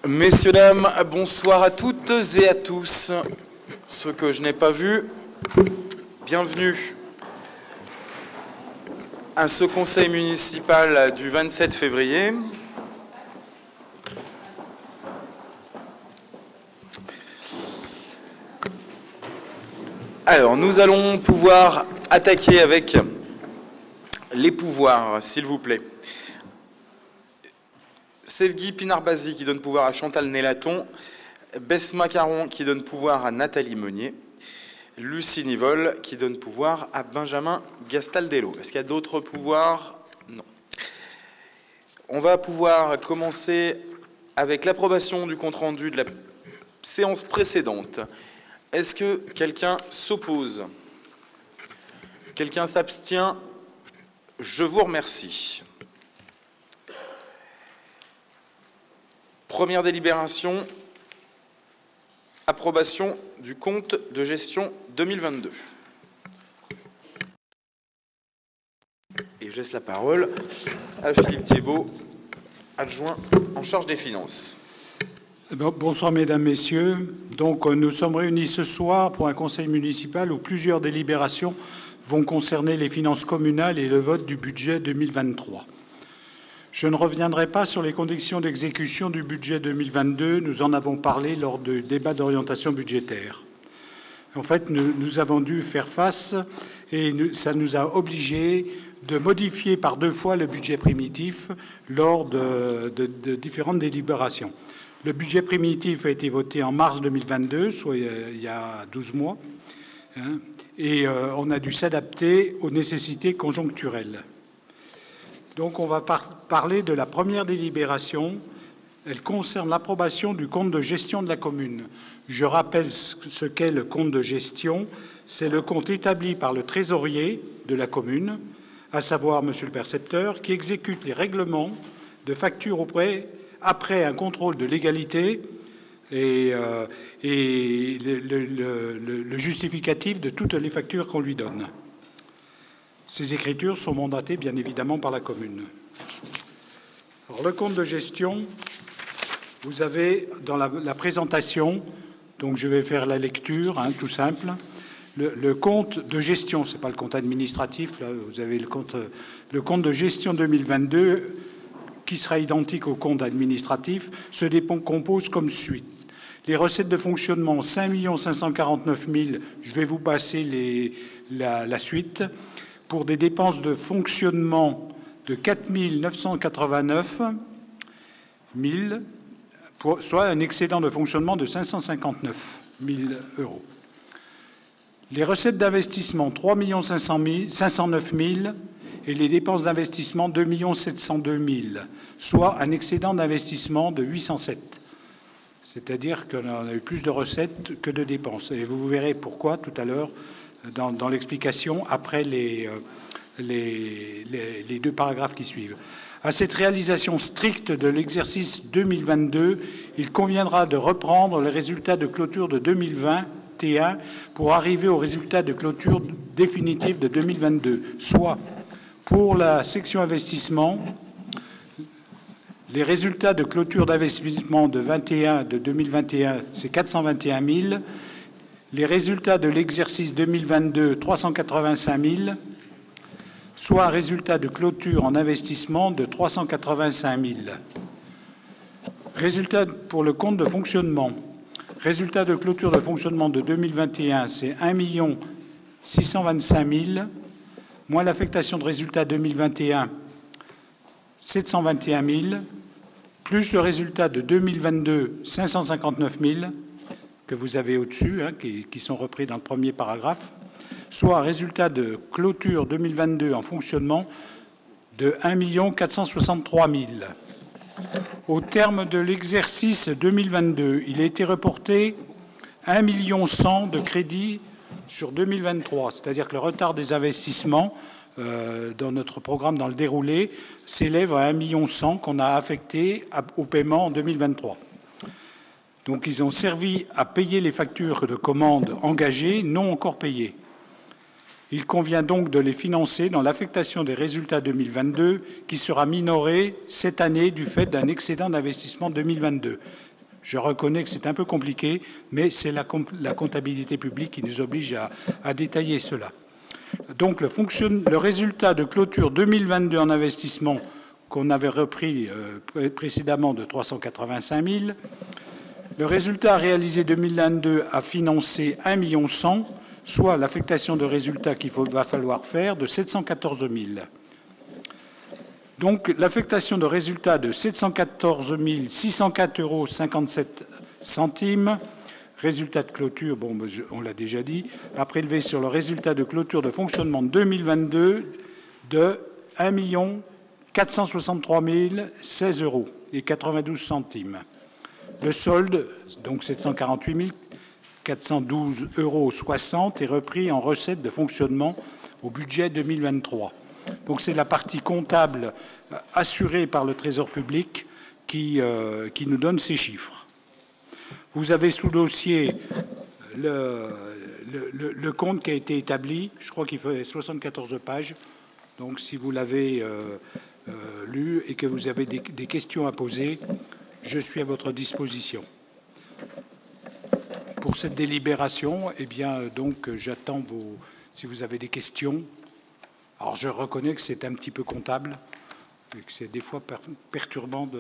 Messieurs, dames, bonsoir à toutes et à tous. Ceux que je n'ai pas vus, bienvenue à ce conseil municipal du 27 février. Alors, nous allons pouvoir attaquer avec les pouvoirs, s'il vous plaît. Sevgi Pinarbazi qui donne pouvoir à Chantal Nélaton, Besma Caron qui donne pouvoir à Nathalie Meunier, Lucie Nivol qui donne pouvoir à Benjamin Gastaldello. Est-ce qu'il y a d'autres pouvoirs? Non. On va pouvoir commencer avec l'approbation du compte-rendu de la séance précédente. Est-ce que quelqu'un s'oppose? Quelqu'un s'abstient? Je vous remercie. Première délibération, approbation du compte de gestion 2022. Et je laisse la parole à Philippe Thiebaud, adjoint en charge des finances. Bonsoir mesdames, messieurs. Donc nous sommes réunis ce soir pour un conseil municipal où plusieurs délibérations vont concerner les finances communales et le vote du budget 2023. Je ne reviendrai pas sur les conditions d'exécution du budget 2022. Nous en avons parlé lors du débat d'orientation budgétaire. En fait, nous avons dû faire face et ça nous a obligés de modifier par 2 fois le budget primitif lors de différentes délibérations. Le budget primitif a été voté en mars 2022, soit il y a 12 mois, et on a dû s'adapter aux nécessités conjoncturelles. Donc on va parler de la première délibération. Elle concerne l'approbation du compte de gestion de la commune. Je rappelle ce qu'est le compte de gestion. C'est le compte établi par le trésorier de la commune, à savoir Monsieur le percepteur, qui exécute les règlements de facture après un contrôle de légalité et le justificatif de toutes les factures qu'on lui donne. Ces écritures sont mandatées, bien évidemment, par la commune. Alors, le compte de gestion, vous avez dans la présentation, donc je vais faire la lecture, tout simple. Le compte de gestion, ce n'est pas le compte administratif, là, vous avez le compte de gestion 2022, qui sera identique au compte administratif, se décompose comme suit. Les recettes de fonctionnement, 5 549 000, je vais vous passer la suite. Pour des dépenses de fonctionnement de 4 989 000, soit un excédent de fonctionnement de 559 000 euros. Les recettes d'investissement, 3 509 000 et les dépenses d'investissement, 2 702 000, soit un excédent d'investissement de 807. C'est-à-dire qu'on a eu plus de recettes que de dépenses. Et vous verrez pourquoi tout à l'heure dans l'explication après les 2 paragraphes qui suivent. À cette réalisation stricte de l'exercice 2022, il conviendra de reprendre les résultats de clôture de 2021 pour arriver au résultat de clôture définitif de 2022, soit pour la section investissement, les résultats de clôture d'investissement de 2021, c'est 421 000. Les résultats de l'exercice 2022, 385 000, soit un résultat de clôture en investissement de 385 000. Résultat pour le compte de fonctionnement. Résultat de clôture de fonctionnement de 2021, c'est 1 625 000, moins l'affectation de résultat 2021, 721 000, plus le résultat de 2022, 559 000, que vous avez au-dessus, qui sont repris dans le premier paragraphe, soit un résultat de clôture 2022 en fonctionnement de 1 463 000. Au terme de l'exercice 2022, il a été reporté 1 100 000 de crédits sur 2023, c'est-à-dire que le retard des investissements dans notre programme, dans le déroulé, s'élève à 1 100 000 qu'on a affecté au paiement en 2023. Donc ils ont servi à payer les factures de commandes engagées, non encore payées. Il convient donc de les financer dans l'affectation des résultats 2022 qui sera minorée cette année du fait d'un excédent d'investissement 2022. Je reconnais que c'est un peu compliqué, mais c'est la comptabilité publique qui nous oblige à détailler cela. Donc le résultat de clôture 2022 en investissement qu'on avait repris précédemment de 385 000, le résultat réalisé 2022 a financé 1 100 000, soit l'affectation de résultats qu'il va falloir faire de 714 000. Donc l'affectation de résultats de 714 604,57 €, résultat de clôture, bon, on l'a déjà dit, à prélever sur le résultat de clôture de fonctionnement 2022 de 1 463 016,92 €. Le solde, donc 748 412,60 €, est repris en recettes de fonctionnement au budget 2023. Donc c'est la partie comptable assurée par le Trésor public qui nous donne ces chiffres. Vous avez sous dossier le compte qui a été établi. Je crois qu'il fait 74 pages. Donc si vous l'avez lu et que vous avez des questions à poser, je suis à votre disposition. Pour cette délibération, eh bien, donc, j'attends si vous avez des questions. Alors, je reconnais que c'est un petit peu comptable et que c'est des fois perturbant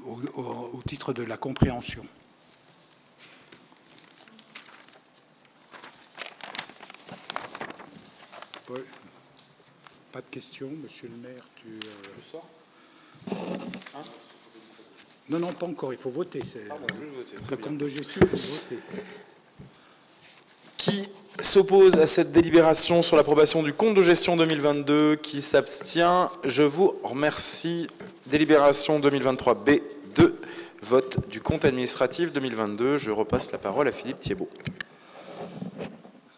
au titre de la compréhension. Oui. Pas de questions, monsieur le maire. Je sors hein? Non, pas encore, il faut voter. Juste voter. Le compte de gestion, il faut voter. Qui s'oppose à cette délibération sur l'approbation du compte de gestion 2022? Qui s'abstient? Je vous remercie. Délibération 2023-B2, vote du compte administratif 2022. Je repasse la parole à Philippe Thiebaud.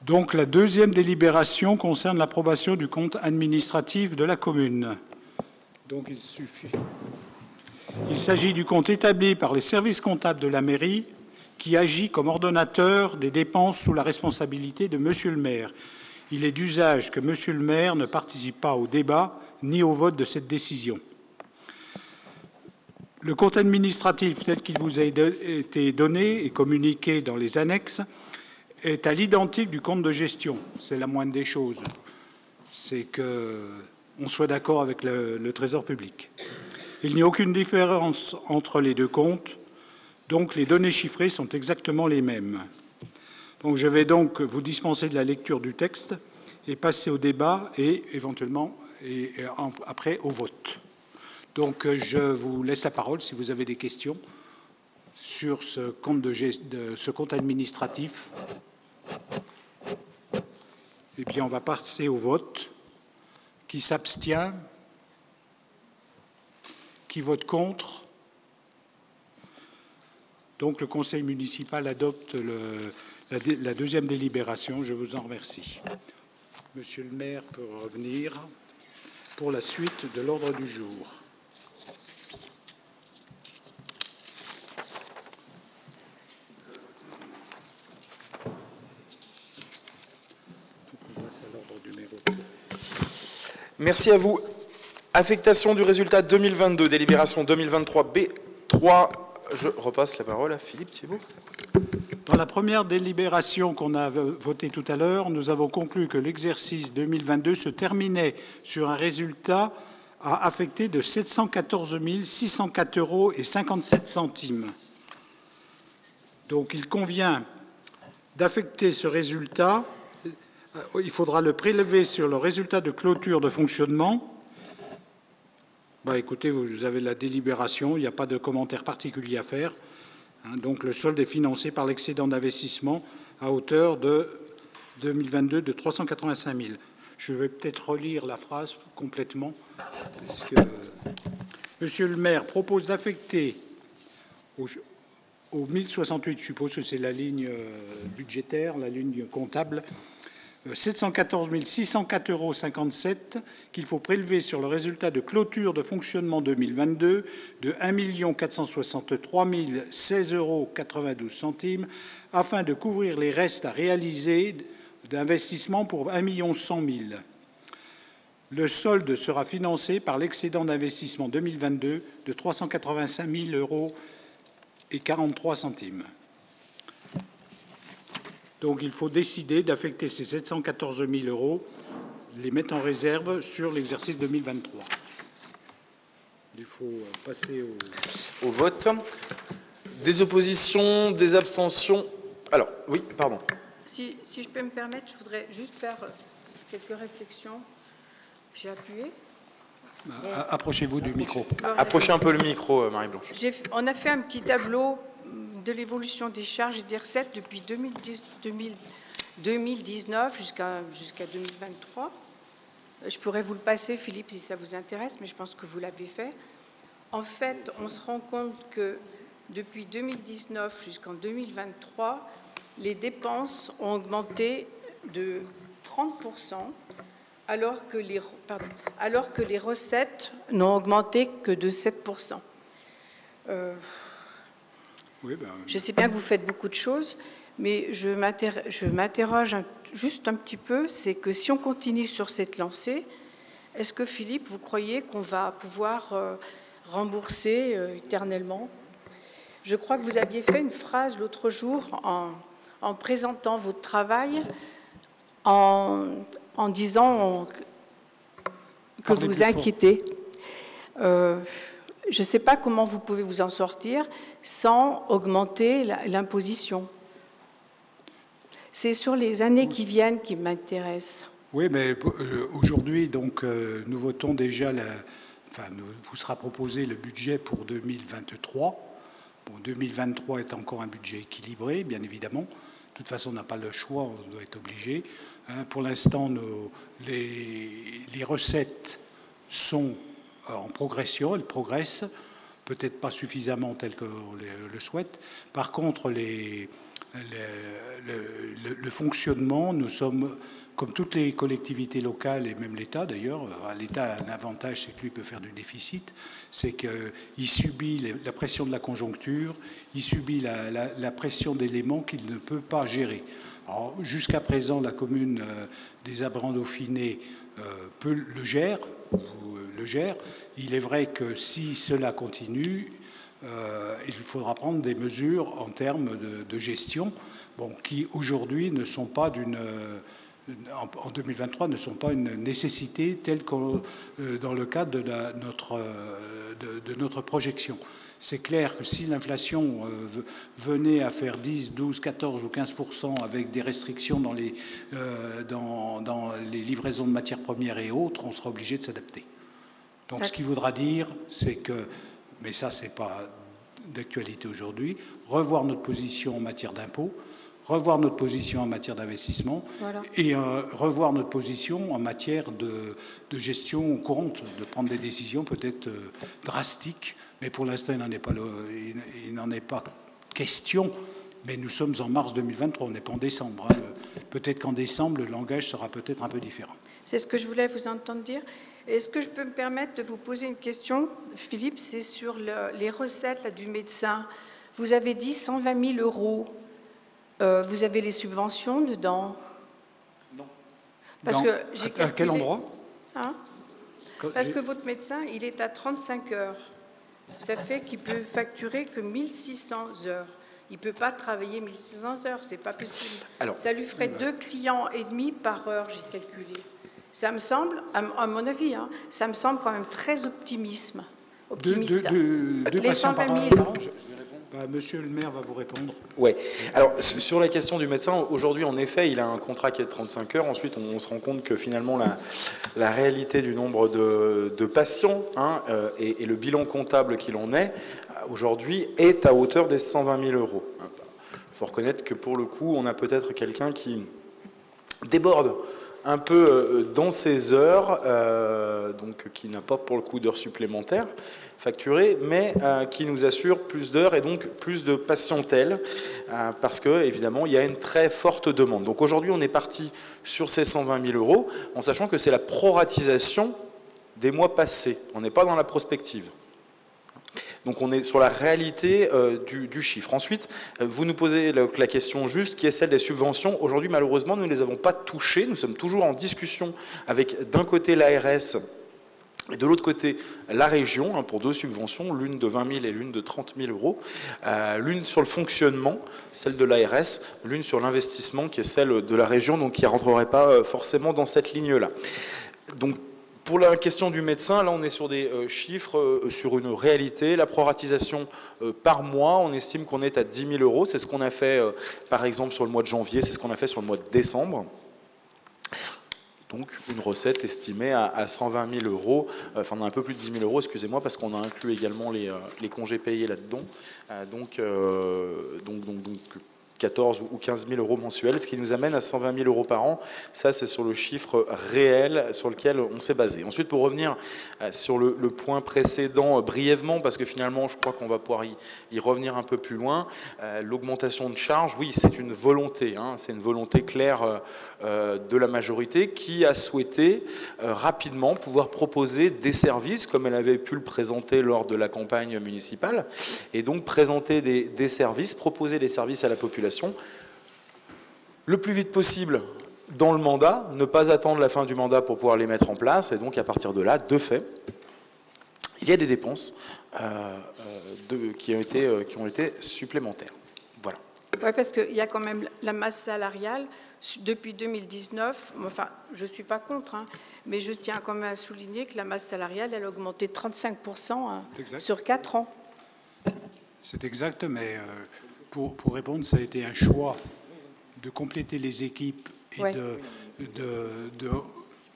Donc la deuxième délibération concerne l'approbation du compte administratif de la commune. Donc il s'agit du compte établi par les services comptables de la mairie qui agit comme ordonnateur des dépenses sous la responsabilité de Monsieur le maire. Il est d'usage que Monsieur le maire ne participe pas au débat ni au vote de cette décision. Le compte administratif tel qu'il vous a été donné et communiqué dans les annexes est à l'identique du compte de gestion. C'est la moindre des choses. C'est qu'on soit d'accord avec le Trésor public. Il n'y a aucune différence entre les deux comptes, donc les données chiffrées sont exactement les mêmes. Donc je vais donc vous dispenser de la lecture du texte et passer au débat et éventuellement après au vote. Donc je vous laisse la parole si vous avez des questions sur ce compte administratif. Eh bien, on va passer au vote. Qui s'abstient? Qui vote contre? Donc le conseil municipal adopte la deuxième délibération. Je vous en remercie. Monsieur le maire peut revenir pour la suite de l'ordre du jour. On passe à l'ordre numéro 2. Merci à vous. Affectation du résultat 2022, délibération 2023-B3. Je repasse la parole à Philippe Thiebaud. Dans la première délibération qu'on a votée tout à l'heure, nous avons conclu que l'exercice 2022 se terminait sur un résultat à affecter de 714 604,57 €. Donc il convient d'affecter ce résultat. Il faudra le prélever sur le résultat de clôture de fonctionnement. Écoutez, vous avez la délibération, il n'y a pas de commentaire particulier à faire. Donc le solde est financé par l'excédent d'investissement à hauteur de 2022 de 385 000. Je vais peut-être relire la phrase complètement. Parce que Monsieur le maire propose d'affecter au 1068, je suppose que c'est la ligne budgétaire, la ligne comptable, 714 604,57 € qu'il faut prélever sur le résultat de clôture de fonctionnement 2022 de 1 463 016,92 € afin de couvrir les restes à réaliser d'investissement pour 1 100 000 €. Le solde sera financé par l'excédent d'investissement 2022 de 385 000 € et 43 centimes. Donc il faut décider d'affecter ces 714 000 €, les mettre en réserve sur l'exercice 2023. Il faut passer au vote. Des oppositions, des abstentions. Alors, oui, pardon. Si je peux me permettre, je voudrais juste faire quelques réflexions. J'ai appuyé. Approchez-vous du micro. Approchez un peu le micro, Marie-Blanche. On a fait un petit tableau de l'évolution des charges et des recettes depuis 2019 jusqu'à 2023. Je pourrais vous le passer, Philippe, si ça vous intéresse, mais je pense que vous l'avez fait. En fait, on se rend compte que depuis 2019 jusqu'en 2023, les dépenses ont augmenté de 30%, alors que les recettes n'ont augmenté que de 7%. Je sais bien que vous faites beaucoup de choses, mais je m'interroge juste un petit peu, c'est que si on continue sur cette lancée, est-ce que, Philippe, vous croyez qu'on va pouvoir rembourser éternellement? Je crois que vous aviez fait une phrase l'autre jour en présentant votre travail, en disant que vous vous inquiétez. Je ne sais pas comment vous pouvez vous en sortir sans augmenter l'imposition. C'est sur les années qui viennent qui m'intéressent. Oui, mais aujourd'hui, donc, nous votons déjà, vous sera proposé le budget pour 2023. Bon, 2023 est encore un budget équilibré, bien évidemment. De toute façon, on n'a pas le choix, on doit être obligé. Pour l'instant, les recettes sont en progression, elles progressent, peut-être pas suffisamment tel qu'on le souhaite. Par contre, le fonctionnement, nous sommes, comme toutes les collectivités locales et même l'État d'ailleurs, l'État a un avantage, c'est que lui peut faire du déficit, c'est qu'il subit la pression de la conjoncture, il subit la pression d'éléments qu'il ne peut pas gérer. Jusqu'à présent, la commune des Abrans-Dauphiné le gère. Il est vrai que si cela continue, il faudra prendre des mesures en termes de gestion, qui aujourd'hui ne sont pas en 2023 ne sont pas une nécessité telle que dans le cadre de notre projection. C'est clair que si l'inflation venait à faire 10, 12, 14 ou 15% avec des restrictions dans les livraisons de matières premières et autres, on sera obligé de s'adapter. Donc ce qui voudra dire, c'est que, mais ça c'est pas d'actualité aujourd'hui, revoir notre position en matière d'impôts, revoir notre position en matière d'investissement, voilà, et revoir notre position en matière de gestion courante, de prendre des décisions peut-être drastiques, mais pour l'instant il n'en est pas question, mais nous sommes en mars 2023, on n'est pas en décembre. Peut-être qu'en décembre, le langage sera peut-être un peu différent. C'est ce que je voulais vous entendre dire. Est-ce que je peux me permettre de vous poser une question, Philippe? C'est sur les recettes du médecin. Vous avez dit 120 000 €. Vous avez les subventions dedans? Non. Parce que j'ai calculé... À quel endroit? Parce que votre médecin, il est à 35 heures. Ça fait qu'il peut facturer que 1600 heures. Il ne peut pas travailler 1600 heures, c'est pas possible. Alors, ça lui ferait 2 clients et demi par heure, j'ai calculé. Ça me semble, à mon avis, ça me semble quand même très optimiste. Les 120 000. Monsieur le maire va vous répondre. Oui. Alors, sur la question du médecin, aujourd'hui, en effet, il a un contrat qui est de 35 heures. Ensuite, on se rend compte que finalement, la réalité du nombre de patients et le bilan comptable qu'il en est, aujourd'hui, est à hauteur des 120 000 €. Il faut reconnaître que, pour le coup, on a peut-être quelqu'un qui déborde un peu dans ses heures, donc qui n'a pas pour le coup d'heures supplémentaires facturées, mais qui nous assure plus d'heures et donc plus de patientèle, parce que évidemment il y a une très forte demande. Donc aujourd'hui on est parti sur ces 120 000 € en sachant que c'est la proratisation des mois passés, on n'est pas dans la prospective. Donc on est sur la réalité du chiffre. Ensuite, vous nous posez la question juste, qui est celle des subventions. Aujourd'hui, malheureusement, nous ne les avons pas touchées. Nous sommes toujours en discussion avec, d'un côté, l'ARS Et de l'autre côté, la région, hein, pour 2 subventions, l'une de 20 000 et l'une de 30 000 euros, l'une sur le fonctionnement, celle de l'ARS, l'une sur l'investissement, qui est celle de la région, donc qui ne rentrerait pas forcément dans cette ligne-là. Donc, pour la question du médecin, là on est sur des chiffres, sur une réalité. La proratisation par mois, on estime qu'on est à 10 000 euros. C'est ce qu'on a fait par exemple sur le mois de janvier, c'est ce qu'on a fait sur le mois de décembre. Donc une recette estimée à 120 000 euros, enfin on a un peu plus de 10 000 euros, excusez-moi, parce qu'on a inclus également les congés payés là-dedans. Donc 14 ou 15 000 euros mensuels, ce qui nous amène à 120 000 euros par an. Ça, c'est sur le chiffre réel sur lequel on s'est basé. Ensuite, pour revenir sur le point précédent brièvement, parce que finalement, je crois qu'on va pouvoir y revenir un peu plus loin, l'augmentation de charges, oui, c'est une volonté, hein, c'est une volonté claire de la majorité qui a souhaité rapidement pouvoir proposer des services, comme elle avait pu le présenter lors de la campagne municipale, et donc présenter des services, proposer des services à la population, le plus vite possible dans le mandat, ne pas attendre la fin du mandat pour pouvoir les mettre en place, et donc à partir de là, de fait, il y a des dépenses qui ont été supplémentaires. Voilà. Oui, parce qu'il y a quand même la masse salariale depuis 2019, enfin, je ne suis pas contre, hein, mais je tiens quand même à souligner que la masse salariale, elle a augmenté de 35% sur 4 ans. C'est exact, mais pour répondre, ça a été un choix de compléter les équipes et de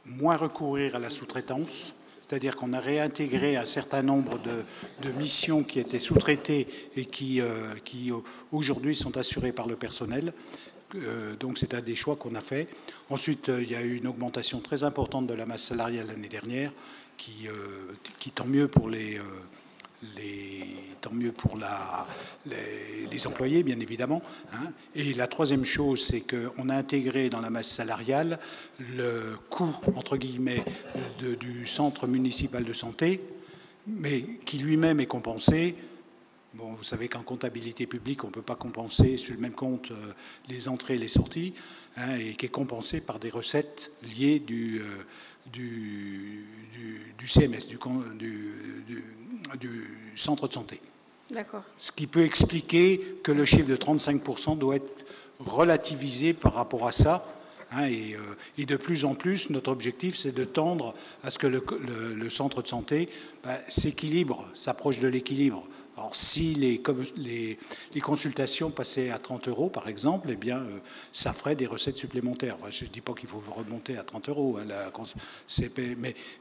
moins recourir à la sous-traitance. C'est-à-dire qu'on a réintégré un certain nombre de missions qui étaient sous-traitées et qui aujourd'hui sont assurées par le personnel. Donc c'est un des choix qu'on a fait. Ensuite, il y a eu une augmentation très importante de la masse salariale l'année dernière, qui tant mieux pour les employés, bien évidemment. Hein. Et la troisième chose, c'est qu'on a intégré dans la masse salariale le coût, entre guillemets, du centre municipal de santé, mais qui lui-même est compensé. Bon, vous savez qu'en comptabilité publique, on ne peut pas compenser sur le même compte les entrées et les sorties, hein, et qui est compensé par des recettes liées du CMS, du centre de santé. D'accord. Ce qui peut expliquer que le chiffre de 35% doit être relativisé par rapport à ça. Hein, et de plus en plus, notre objectif, c'est de tendre à ce que le centre de santé s'équilibre, s'approche de l'équilibre. Alors, si les consultations passaient à 30 euros, par exemple, eh bien, ça ferait des recettes supplémentaires. Enfin, je ne dis pas qu'il faut remonter à 30 euros, hein,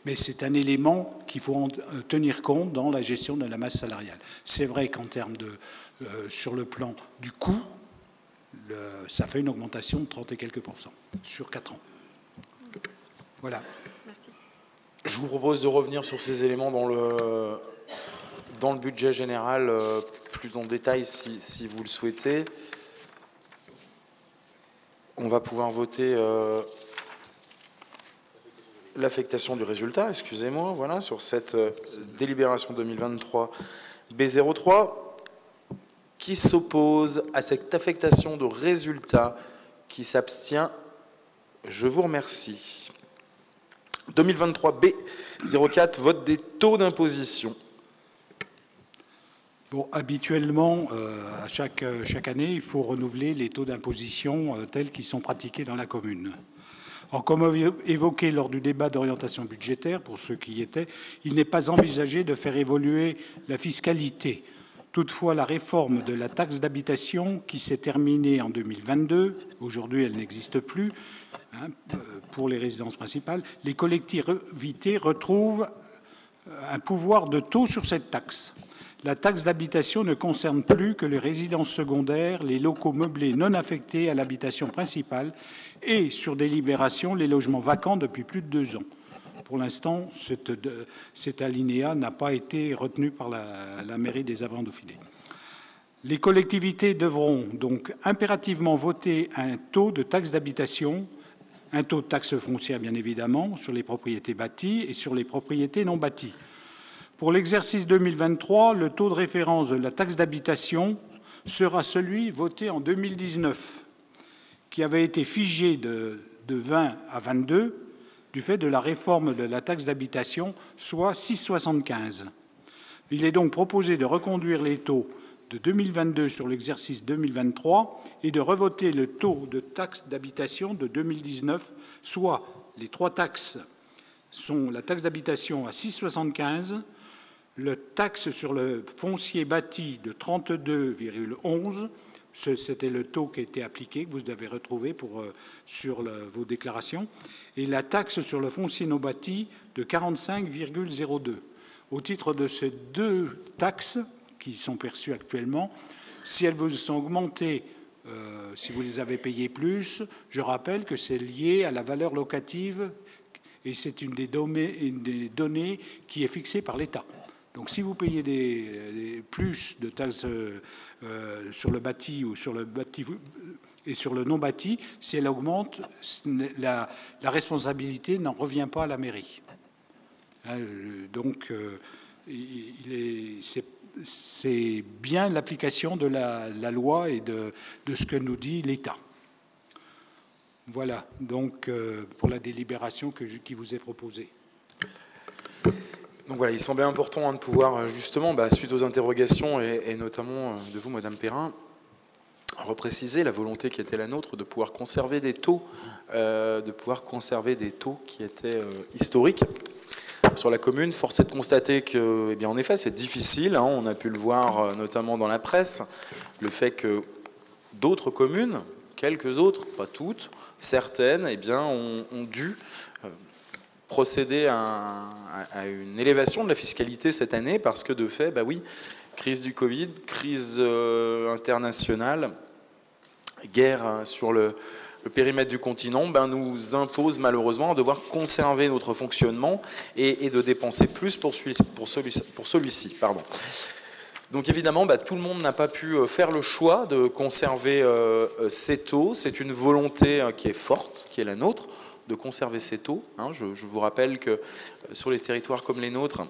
mais c'est un élément qu'il faut en tenir compte dans la gestion de la masse salariale. C'est vrai qu'en termes sur le plan du coût, ça fait une augmentation de 30 et quelques % sur 4 ans. Voilà. Merci. Je vous propose de revenir sur ces éléments dans le budget général plus en détail si vous le souhaitez. On va pouvoir voter l'affectation du résultat, excusez-moi, voilà, sur cette délibération 2023 B03. Qui s'oppose à cette affectation de résultat? Qui s'abstient? Je vous remercie. 2023 B04, vote des taux d'imposition. Bon, habituellement, à chaque année, il faut renouveler les taux d'imposition tels qu'ils sont pratiqués dans la commune. Alors, comme évoqué lors du débat d'orientation budgétaire, pour ceux qui y étaient, il n'est pas envisagé de faire évoluer la fiscalité. Toutefois, la réforme de la taxe d'habitation, qui s'est terminée en 2022, aujourd'hui elle n'existe plus, hein, pour les résidences principales, les collectivités retrouvent un pouvoir de taux sur cette taxe. La taxe d'habitation ne concerne plus que les résidences secondaires, les locaux meublés non affectés à l'habitation principale et, sur délibération, les logements vacants depuis plus de 2 ans. Pour l'instant, cet alinéa n'a pas été retenu par la mairie des Abrins-Dauphiné. Les collectivités devront donc impérativement voter un taux de taxe d'habitation, un taux de taxe foncière bien évidemment, sur les propriétés bâties et sur les propriétés non bâties. Pour l'exercice 2023, le taux de référence de la taxe d'habitation sera celui voté en 2019, qui avait été figé de 20 à 22, du fait de la réforme de la taxe d'habitation, soit 6,75. Il est donc proposé de reconduire les taux de 2022 sur l'exercice 2023 et de revoter le taux de taxe d'habitation de 2019, soit les trois taxes sont la taxe d'habitation à 6,75, la taxe sur le foncier bâti de 32,11, c'était le taux qui a été appliqué, que vous avez retrouvé sur vos déclarations, et la taxe sur le foncier non bâti de 45,02. Au titre de ces deux taxes qui sont perçues actuellement, si elles vous sont augmentées, si vous les avez payées plus, je rappelle que c'est lié à la valeur locative et c'est une des données qui est fixée par l'État. Donc si vous payez plus de taxes sur le bâti ou sur le bâti et sur le non bâti, si elle augmente, la responsabilité n'en revient pas à la mairie. Donc c'est bien l'application de la loi et de ce que nous dit l'État. Voilà, donc pour la délibération qui vous est proposée. Donc voilà, il semblait important de pouvoir justement, suite aux interrogations et notamment de vous, Madame Perrin, repréciser la volonté qui était la nôtre de pouvoir conserver des taux, qui étaient historiques sur la commune. Force est de constater que, eh bien, en effet, c'est difficile. On a pu le voir notamment dans la presse, le fait que d'autres communes, quelques autres, pas toutes, certaines, eh bien, ont dû procéder à une élévation de la fiscalité cette année parce que, de fait, oui, crise du Covid, crise internationale, guerre sur le périmètre du continent, nous impose malheureusement de devoir conserver notre fonctionnement et de dépenser plus pour celui-ci. Donc évidemment, tout le monde n'a pas pu faire le choix de conserver ces taux. C'est une volonté qui est forte, qui est la nôtre, de conserver ces taux. Je vous rappelle que sur les territoires comme les nôtres,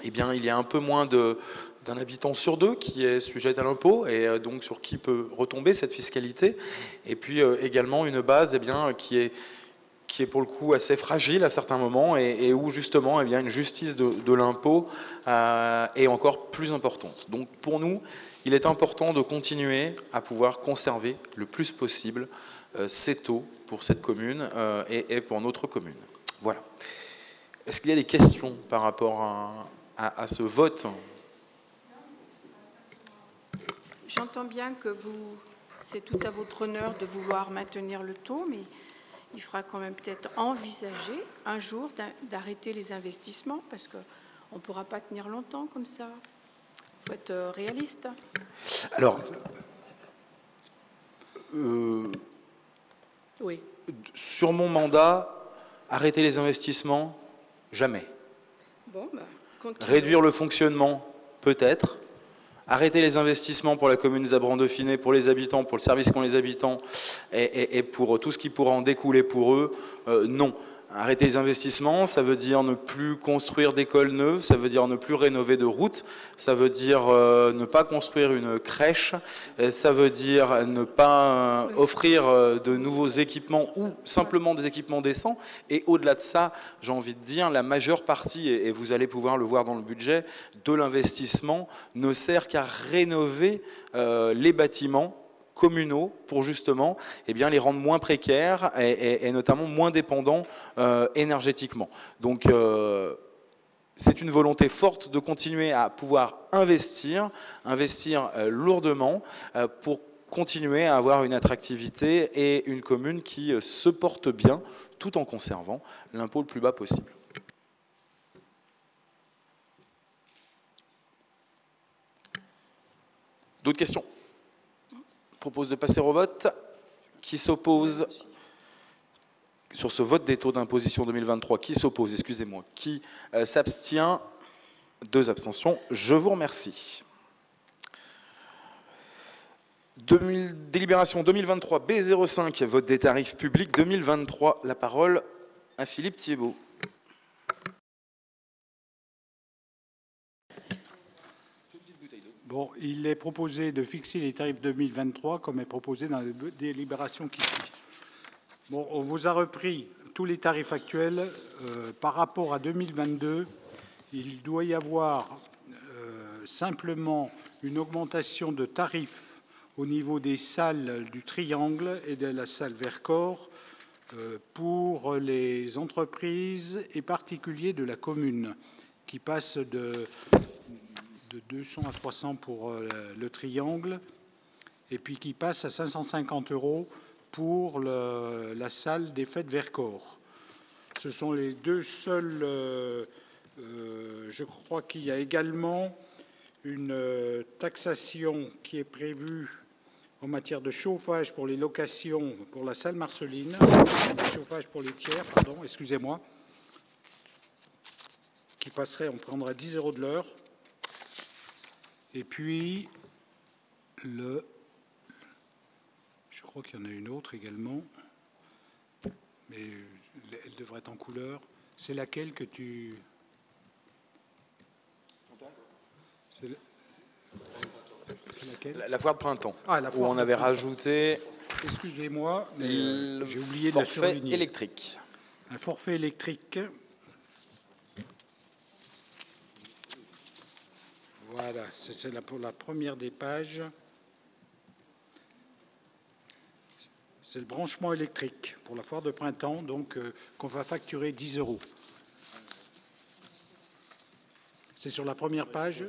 eh bien, il y a un peu moins d'un habitant sur deux qui est sujet à l'impôt et donc sur qui peut retomber cette fiscalité. Et puis également une base qui est pour le coup assez fragile à certains moments et où justement une justice de l'impôt est encore plus importante. Donc pour nous, il est important de continuer à pouvoir conserver le plus possible ces taux pour cette commune et pour notre commune. Voilà. Est-ce qu'il y a des questions par rapport à ce vote ? J'entends bien que c'est tout à votre honneur de vouloir maintenir le taux, mais il faudra quand même peut-être envisager un jour d'arrêter les investissements, parce qu'on ne pourra pas tenir longtemps comme ça. Il faut être réaliste. Alors, oui. Sur mon mandat, arrêter les investissements, jamais. Bon, réduire le fonctionnement, peut-être. Arrêter les investissements pour la commune des Abrans-Dauphiné, pour les habitants, pour le service qu'ont les habitants et pour tout ce qui pourra en découler pour eux, non. Arrêter les investissements, ça veut dire ne plus construire d'écoles neuves, ça veut dire ne plus rénover de routes, ça veut dire ne pas construire une crèche, ça veut dire ne pas offrir de nouveaux équipements ou simplement des équipements décents. Et au-delà de ça, j'ai envie de dire, la majeure partie, et vous allez pouvoir le voir dans le budget, de l'investissement ne sert qu'à rénover les bâtiments communaux pour justement les rendre moins précaires et notamment moins dépendants énergétiquement. Donc c'est une volonté forte de continuer à pouvoir investir lourdement pour continuer à avoir une attractivité et une commune qui se porte bien tout en conservant l'impôt le plus bas possible. D'autres questions ? Je propose de passer au vote. Qui s'oppose sur ce vote des taux d'imposition 2023 ? Qui s'oppose ? Excusez-moi. Qui s'abstient ? 2 abstentions. Je vous remercie. Délibération 2023 B05, vote des tarifs publics 2023. La parole à Philippe Thiebaud. Bon, il est proposé de fixer les tarifs 2023 comme est proposé dans la délibération qui suit. Bon, on vous a repris tous les tarifs actuels, par rapport à 2022, il doit y avoir simplement une augmentation de tarifs au niveau des salles du Triangle et de la salle Vercors pour les entreprises et particuliers de la commune, qui passent de 200 à 300 pour le Triangle, et puis qui passe à 550 € pour la salle des fêtes Vercors. Ce sont les deux seuls. Je crois qu'il y a également une taxation qui est prévue en matière de chauffage pour les locations pour la salle Marceline, chauffage pour les tiers, pardon, excusez-moi, qui passerait, on prendra 10 € de l'heure. Et puis, je crois qu'il y en a une autre également, mais elle devrait être en couleur. C'est laquelle que tu... C'est laquelle ? La foire de printemps, la où foire on de avait printemps. Rajouté Excusez-moi, mais j'ai oublié de la forfait surligner. électrique. Un forfait électrique. Voilà, c'est pour la première des pages. C'est le branchement électrique pour la foire de printemps, donc qu'on va facturer 10 €. C'est sur la première page.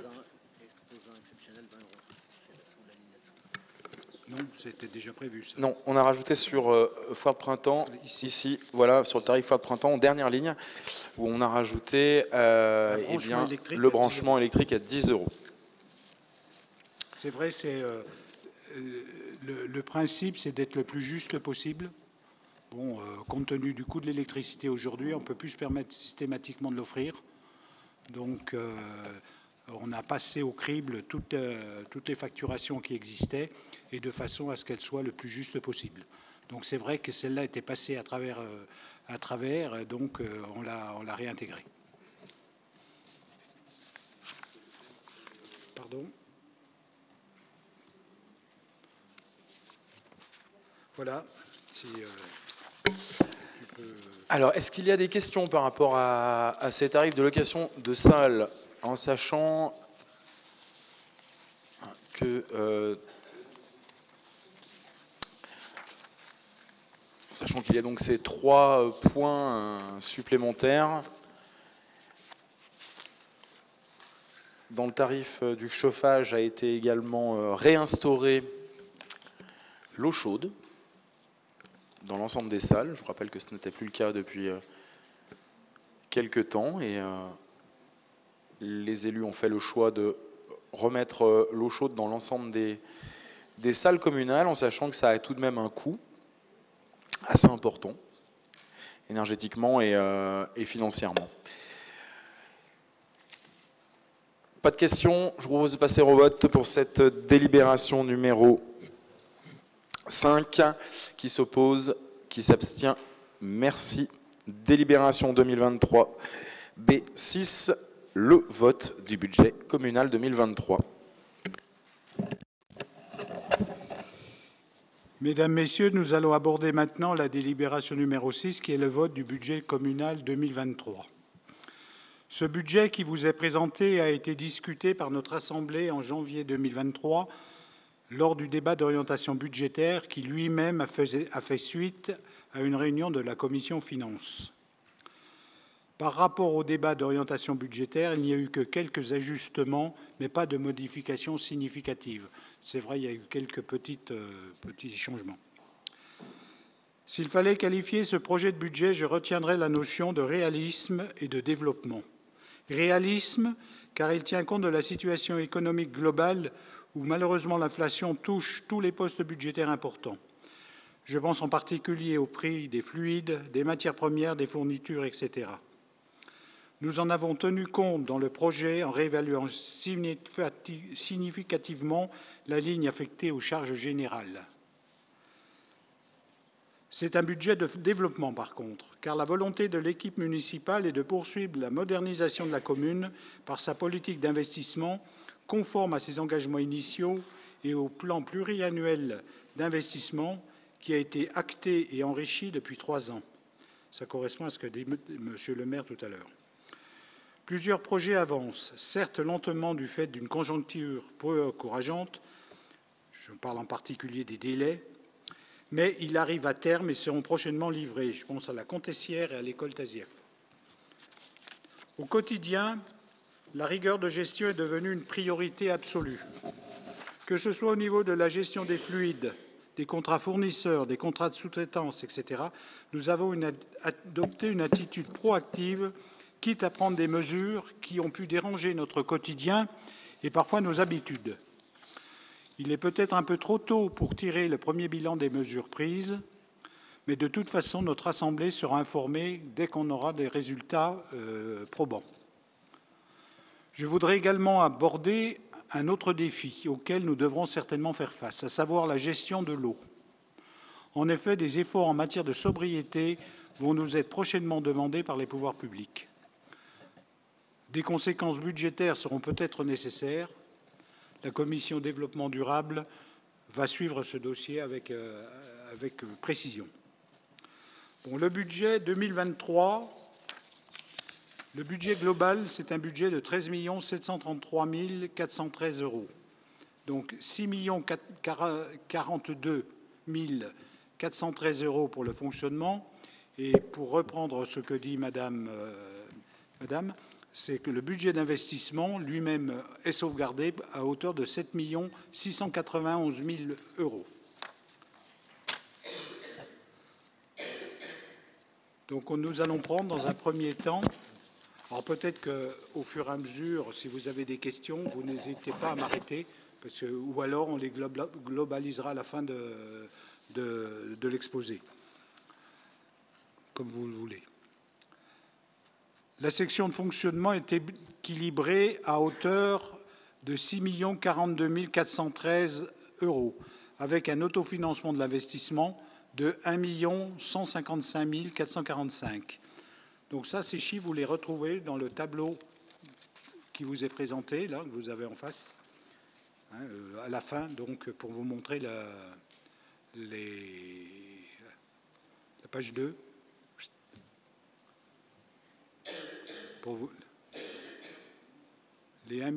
Non, c'était déjà prévu, ça. Non, on a rajouté sur foire de printemps, ici, voilà, sur le tarif foire de printemps, en dernière ligne, où on a rajouté eh bien, le branchement électrique à 10 €. C'est vrai, c'est le principe, c'est d'être le plus juste possible. Bon, compte tenu du coût de l'électricité aujourd'hui, on ne peut plus se permettre systématiquement de l'offrir. Donc, on a passé au crible toutes les facturations qui existaient et de façon à ce qu'elles soient le plus juste possible. Donc, c'est vrai que celle-là était passée à travers, donc on l'a réintégrée. Pardon ? Voilà. Si, tu peux... Alors, est-ce qu'il y a des questions par rapport à ces tarifs de location de salles, en sachant que qu'il y a donc ces 3 points supplémentaires dans le tarif du chauffage a été également réinstauré l'eau chaude dans l'ensemble des salles. Je vous rappelle que ce n'était plus le cas depuis quelques temps et les élus ont fait le choix de remettre l'eau chaude dans l'ensemble des salles communales, en sachant que ça a tout de même un coût assez important, énergétiquement et financièrement. Pas de questions, je vous propose de passer au vote pour cette délibération numéro 5. Qui s'oppose, qui s'abstient, merci. Délibération 2023 B6, le vote du budget communal 2023. Mesdames, Messieurs, nous allons aborder maintenant la délibération numéro 6, qui est le vote du budget communal 2023. Ce budget qui vous est présenté a été discuté par notre Assemblée en janvier 2023 lors du débat d'orientation budgétaire qui lui-même a fait suite à une réunion de la Commission Finances. Par rapport au débat d'orientation budgétaire, il n'y a eu que quelques ajustements, mais pas de modifications significatives. C'est vrai, il y a eu quelques petits changements. S'il fallait qualifier ce projet de budget, je retiendrai la notion de réalisme et de développement. Réalisme, car il tient compte de la situation économique globale où malheureusement l'inflation touche tous les postes budgétaires importants. Je pense en particulier au prix des fluides, des matières premières, des fournitures, etc. Nous en avons tenu compte dans le projet en réévaluant significativement la ligne affectée aux charges générales. C'est un budget de développement, par contre, car la volonté de l'équipe municipale est de poursuivre la modernisation de la commune par sa politique d'investissement conforme à ses engagements initiaux et au plan pluriannuel d'investissement qui a été acté et enrichi depuis 3 ans. Ça correspond à ce que dit M. le maire tout à l'heure. Plusieurs projets avancent, certes lentement du fait d'une conjoncture peu encourageante, je parle en particulier des délais, mais ils arrivent à terme et seront prochainement livrés. Je pense à la Contessière et à l'école Tazieff. Au quotidien, la rigueur de gestion est devenue une priorité absolue. Que ce soit au niveau de la gestion des fluides, des contrats fournisseurs, des contrats de sous-traitance, etc., nous avons adopté une attitude proactive, quitte à prendre des mesures qui ont pu déranger notre quotidien et parfois nos habitudes. Il est peut-être un peu trop tôt pour tirer le premier bilan des mesures prises, mais de toute façon, notre Assemblée sera informée dès qu'on aura des résultats probants. Je voudrais également aborder un autre défi auquel nous devrons certainement faire face, à savoir la gestion de l'eau. En effet, des efforts en matière de sobriété vont nous être prochainement demandés par les pouvoirs publics. Des conséquences budgétaires seront peut-être nécessaires. La Commission développement durable va suivre ce dossier avec précision. Bon, le budget 2023, le budget global, c'est un budget de 13 733 413 €. Donc 6 042 413 € pour le fonctionnement. Et pour reprendre ce que dit Madame, c'est que le budget d'investissement lui-même est sauvegardé à hauteur de 7 691 000 €. Donc nous allons prendre dans un premier temps, alors peut-être qu'au fur et à mesure, si vous avez des questions, vous n'hésitez pas à m'arrêter, ou alors on les globalisera à la fin de l'exposé, comme vous le voulez. La section de fonctionnement est équilibrée à hauteur de 6 042 413 €, avec un autofinancement de l'investissement de 1 155 445. Donc ça, ces chiffres, vous les retrouvez dans le tableau qui vous est présenté, là, que vous avez en face, hein, à la fin, donc pour vous montrer la page 2. Pour vous, les 1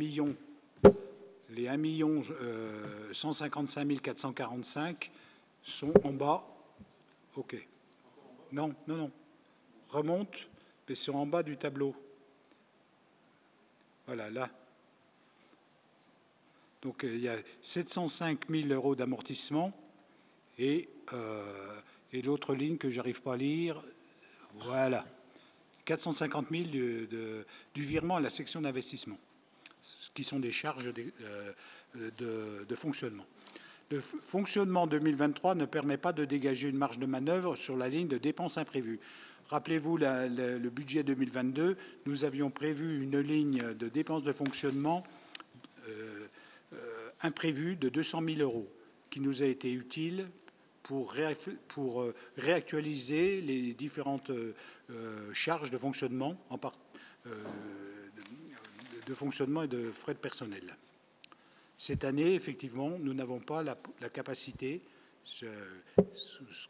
155 445 sont en bas. OK. Non. Remonte, mais c'est en bas du tableau. Voilà, là. Donc, il y a 705 000 € d'amortissement et l'autre ligne que je n'arrive pas à lire, voilà. 450 000 du virement à la section d'investissement, ce qui sont des charges de fonctionnement. Le fonctionnement 2023 ne permet pas de dégager une marge de manœuvre sur la ligne de dépenses imprévues. Rappelez-vous le budget 2022, nous avions prévu une ligne de dépenses de fonctionnement imprévue de 200 000 € qui nous a été utile pour réactualiser les différentes charges de fonctionnement, de fonctionnement et de frais de personnel. Cette année, effectivement, nous n'avons pas la capacité. Ce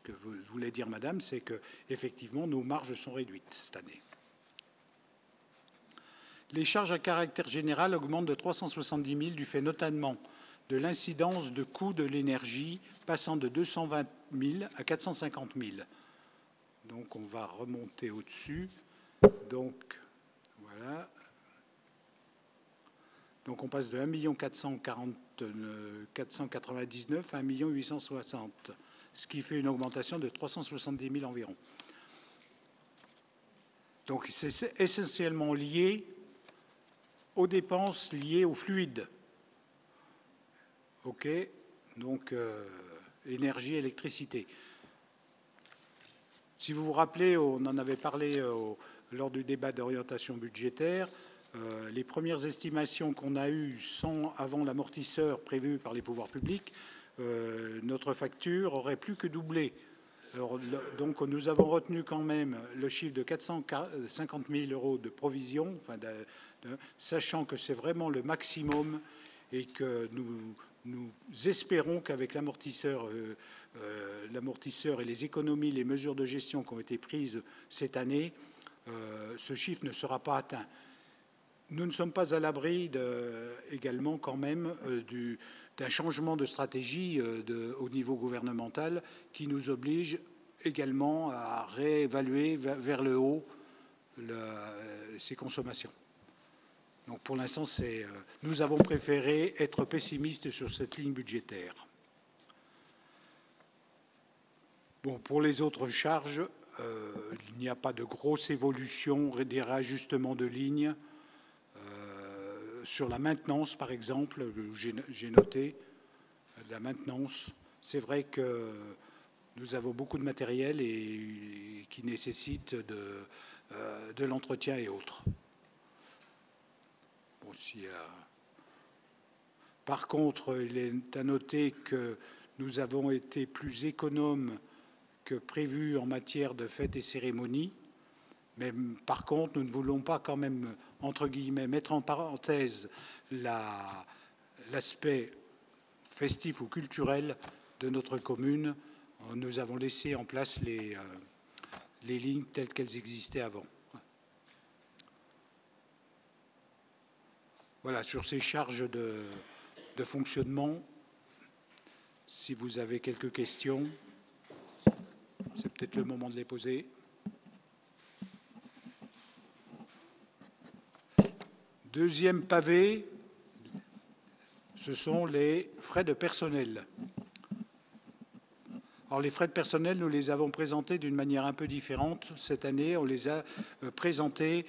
que vous voulez dire, Madame, c'est que effectivement, nos marges sont réduites cette année. Les charges à caractère général augmentent de 370 000 du fait notamment de l'incidence de coûts de l'énergie passant de 220 000 à 450 000. Donc, on va remonter au-dessus. Donc, voilà. Donc, on passe de 1 499 à 1 860, ce qui fait une augmentation de 370 000 environ. Donc, c'est essentiellement lié aux dépenses liées aux fluides. OK, donc énergie, électricité. Si vous vous rappelez, on en avait parlé lors du débat d'orientation budgétaire. Les premières estimations qu'on a eues avant l'amortisseur prévu par les pouvoirs publics, notre facture aurait plus que doublé. Alors, donc nous avons retenu quand même le chiffre de 450 000 € de provision, enfin sachant que c'est vraiment le maximum et que nous espérons qu'avec l'amortisseur et les économies, les mesures de gestion qui ont été prises cette année, ce chiffre ne sera pas atteint. Nous ne sommes pas à l'abri également quand même d'un changement de stratégie au niveau gouvernemental qui nous oblige également à réévaluer vers le haut ces consommations. Donc pour l'instant, nous avons préféré être pessimistes sur cette ligne budgétaire. Bon, pour les autres charges, il n'y a pas de grosse évolution, des réajustements de lignes. Sur la maintenance, par exemple, j'ai noté la maintenance. C'est vrai que nous avons beaucoup de matériel et qui nécessite de l'entretien et autres. Bon, par contre, il est à noter que nous avons été plus économes que prévu en matière de fêtes et cérémonies. Mais par contre, nous ne voulons pas quand même, entre guillemets, mettre en parenthèse l'aspect festif ou culturel de notre commune. Nous avons laissé en place les lignes telles qu'elles existaient avant. Voilà, sur ces charges de fonctionnement, si vous avez quelques questions, c'est peut-être le moment de les poser. Deuxième pavé, ce sont les frais de personnel. Alors les frais de personnel, nous les avons présentés d'une manière un peu différente. Cette année, on les a présentés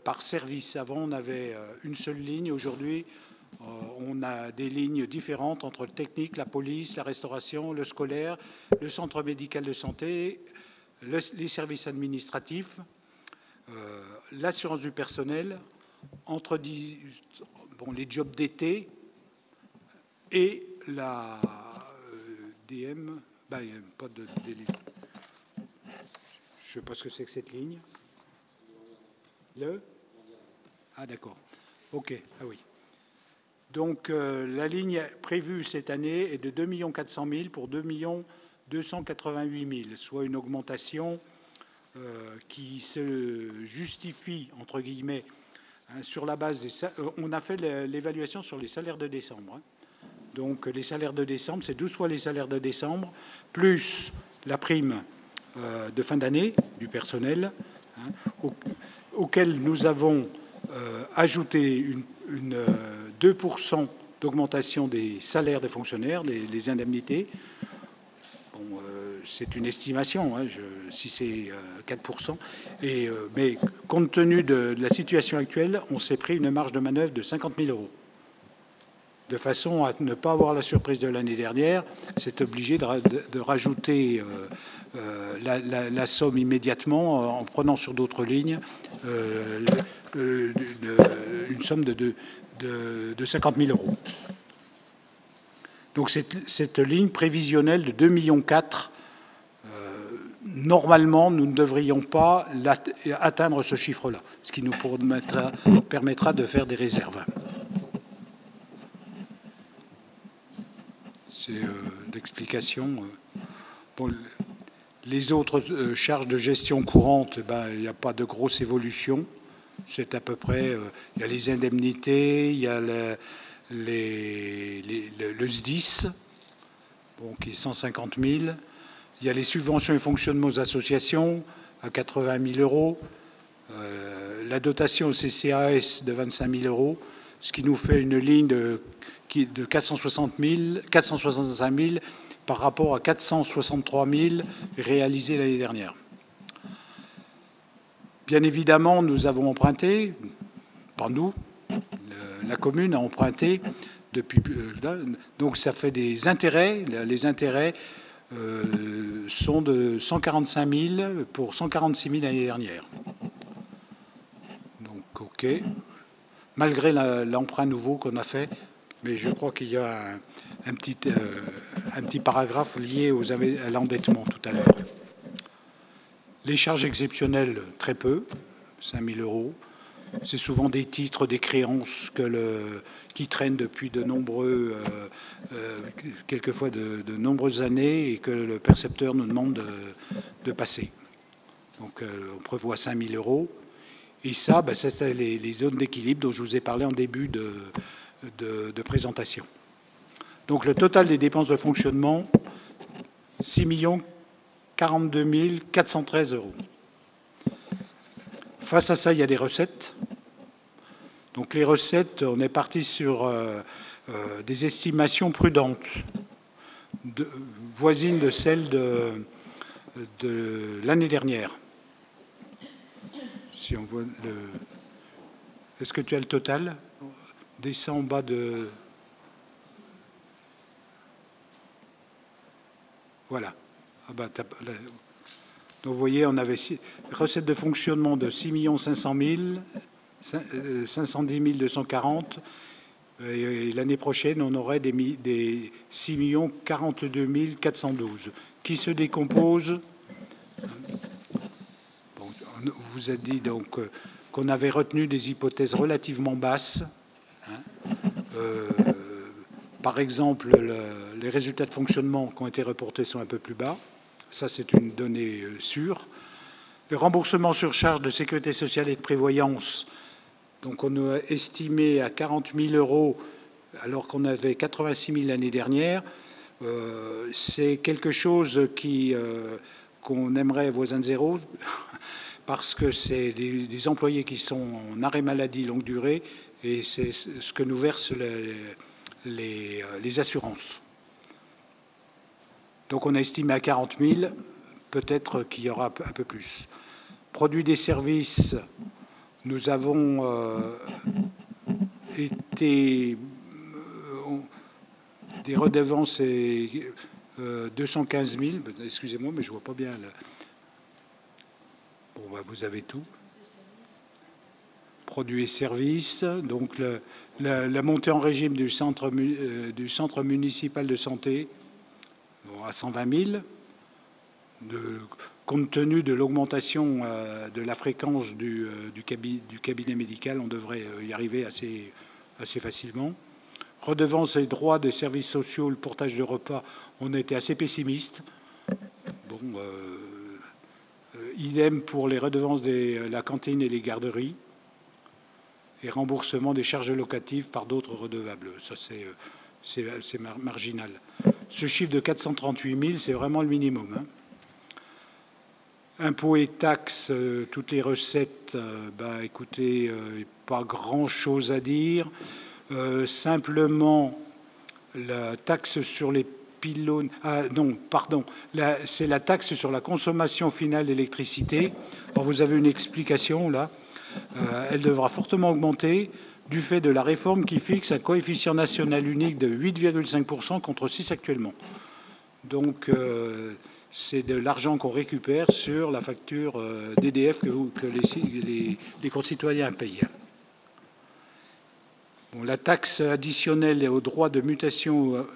par service. Avant, on avait une seule ligne. Aujourd'hui, on a des lignes différentes entre le technique, la police, la restauration, le scolaire, le centre médical de santé, les services administratifs, l'assurance du personnel, entre les jobs d'été et la DM. Ben, il n'y a pas de délai. Je ne sais pas ce que c'est que cette ligne. Ah, d'accord. OK. Ah oui. Donc, la ligne prévue cette année est de 2 400 000 pour 2 288 000, soit une augmentation qui se justifie, entre guillemets, hein, sur la base des... on a fait l'évaluation sur les salaires de décembre. Hein. Donc, les salaires de décembre, c'est 12 fois les salaires de décembre, plus la prime de fin d'année du personnel, hein, auquel nous avons ajouté 2% d'augmentation des salaires des fonctionnaires, les indemnités. Bon, c'est une estimation, hein, si c'est 4%. Mais compte tenu de la situation actuelle, on s'est pris une marge de manœuvre de 50 000 €. De façon à ne pas avoir la surprise de l'année dernière, c'est obligé de rajouter la somme immédiatement en prenant sur d'autres lignes une somme de 50 000 €. Donc cette ligne prévisionnelle de 2,4 millions, normalement, nous ne devrions pas atteindre ce chiffre-là, ce qui nous permettra de faire des réserves. C'est l'explication. Bon, les autres charges de gestion courante, ben, il n'y a pas de grosse évolution. C'est à peu près... il y a les indemnités, il y a le SDIS, bon, qui est 150 000. Il y a les subventions et fonctionnements aux associations à 80 000 €. La dotation au CCAS de 25 000 €, ce qui nous fait une ligne de 465 000 par rapport à 463 000 réalisés l'année dernière. Bien évidemment, nous avons emprunté, pas nous, la commune a emprunté depuis... Donc ça fait des intérêts. Les intérêts sont de 145 000 pour 146 000 l'année dernière. Donc, OK. Malgré l'emprunt nouveau qu'on a fait, mais je crois qu'il y a un petit paragraphe lié à l'endettement tout à l'heure. Les charges exceptionnelles, très peu, 5 000 €. C'est souvent des titres, des créances qui traînent depuis quelquefois de nombreuses années et que le percepteur nous demande de passer. Donc on prévoit 5 000 euros. Et ça, c'est les zones d'équilibre dont je vous ai parlé en début de présentation. Donc le total des dépenses de fonctionnement, 6 42 413 euros. Face à ça, il y a des recettes. Donc les recettes, on est parti sur des estimations prudentes, voisines de celles de l'année dernière. Si on voit Est-ce que tu as le total? Descends en bas de... Voilà. Ah bah, donc vous voyez, on avait recettes de fonctionnement de 6 500 000, 510 240. Et l'année prochaine, on aurait des 6 42 412 qui se décomposent. Bon, on vous a dit donc qu'on avait retenu des hypothèses relativement basses. Par exemple, les résultats de fonctionnement qui ont été reportés sont un peu plus bas. Ça, c'est une donnée sûre. Le remboursement sur charge de sécurité sociale et de prévoyance, donc on a estimé à 40 000 euros alors qu'on avait 86 000 l'année dernière. C'est quelque chose qu'on aimerait voisin de zéro parce que c'est des employés qui sont en arrêt maladie longue durée et c'est ce que nous versent les assurances. Donc on a estimé à 40 000, peut-être qu'il y aura un peu plus. Produits des services, nous avons été des redevances et 215 000, excusez-moi, mais je ne vois pas bien. Bon, vous avez tout. Produits et services, donc la montée en régime du centre municipal de santé à 120 000, compte tenu de l'augmentation de la fréquence du cabinet médical, on devrait y arriver assez facilement. Redevances et droits des services sociaux, le portage de repas, on a été assez pessimiste. Bon, idem pour les redevances de la cantine et les garderies. Et remboursement des charges locatives par d'autres redevables. Ça, c'est marginal. Ce chiffre de 438 000, c'est vraiment le minimum. Impôts et taxes, toutes les recettes, écoutez, pas grand-chose à dire. Simplement, la taxe sur les pylônes... Ah non, pardon. C'est la taxe sur la consommation finale d'électricité. Vous avez une explication, là. Elle devra fortement augmenter du fait de la réforme qui fixe un coefficient national unique de 8,5% contre 6 actuellement. Donc, c'est de l'argent qu'on récupère sur la facture d'EDF que les concitoyens payent. Bon, la taxe additionnelle aux droits de mutation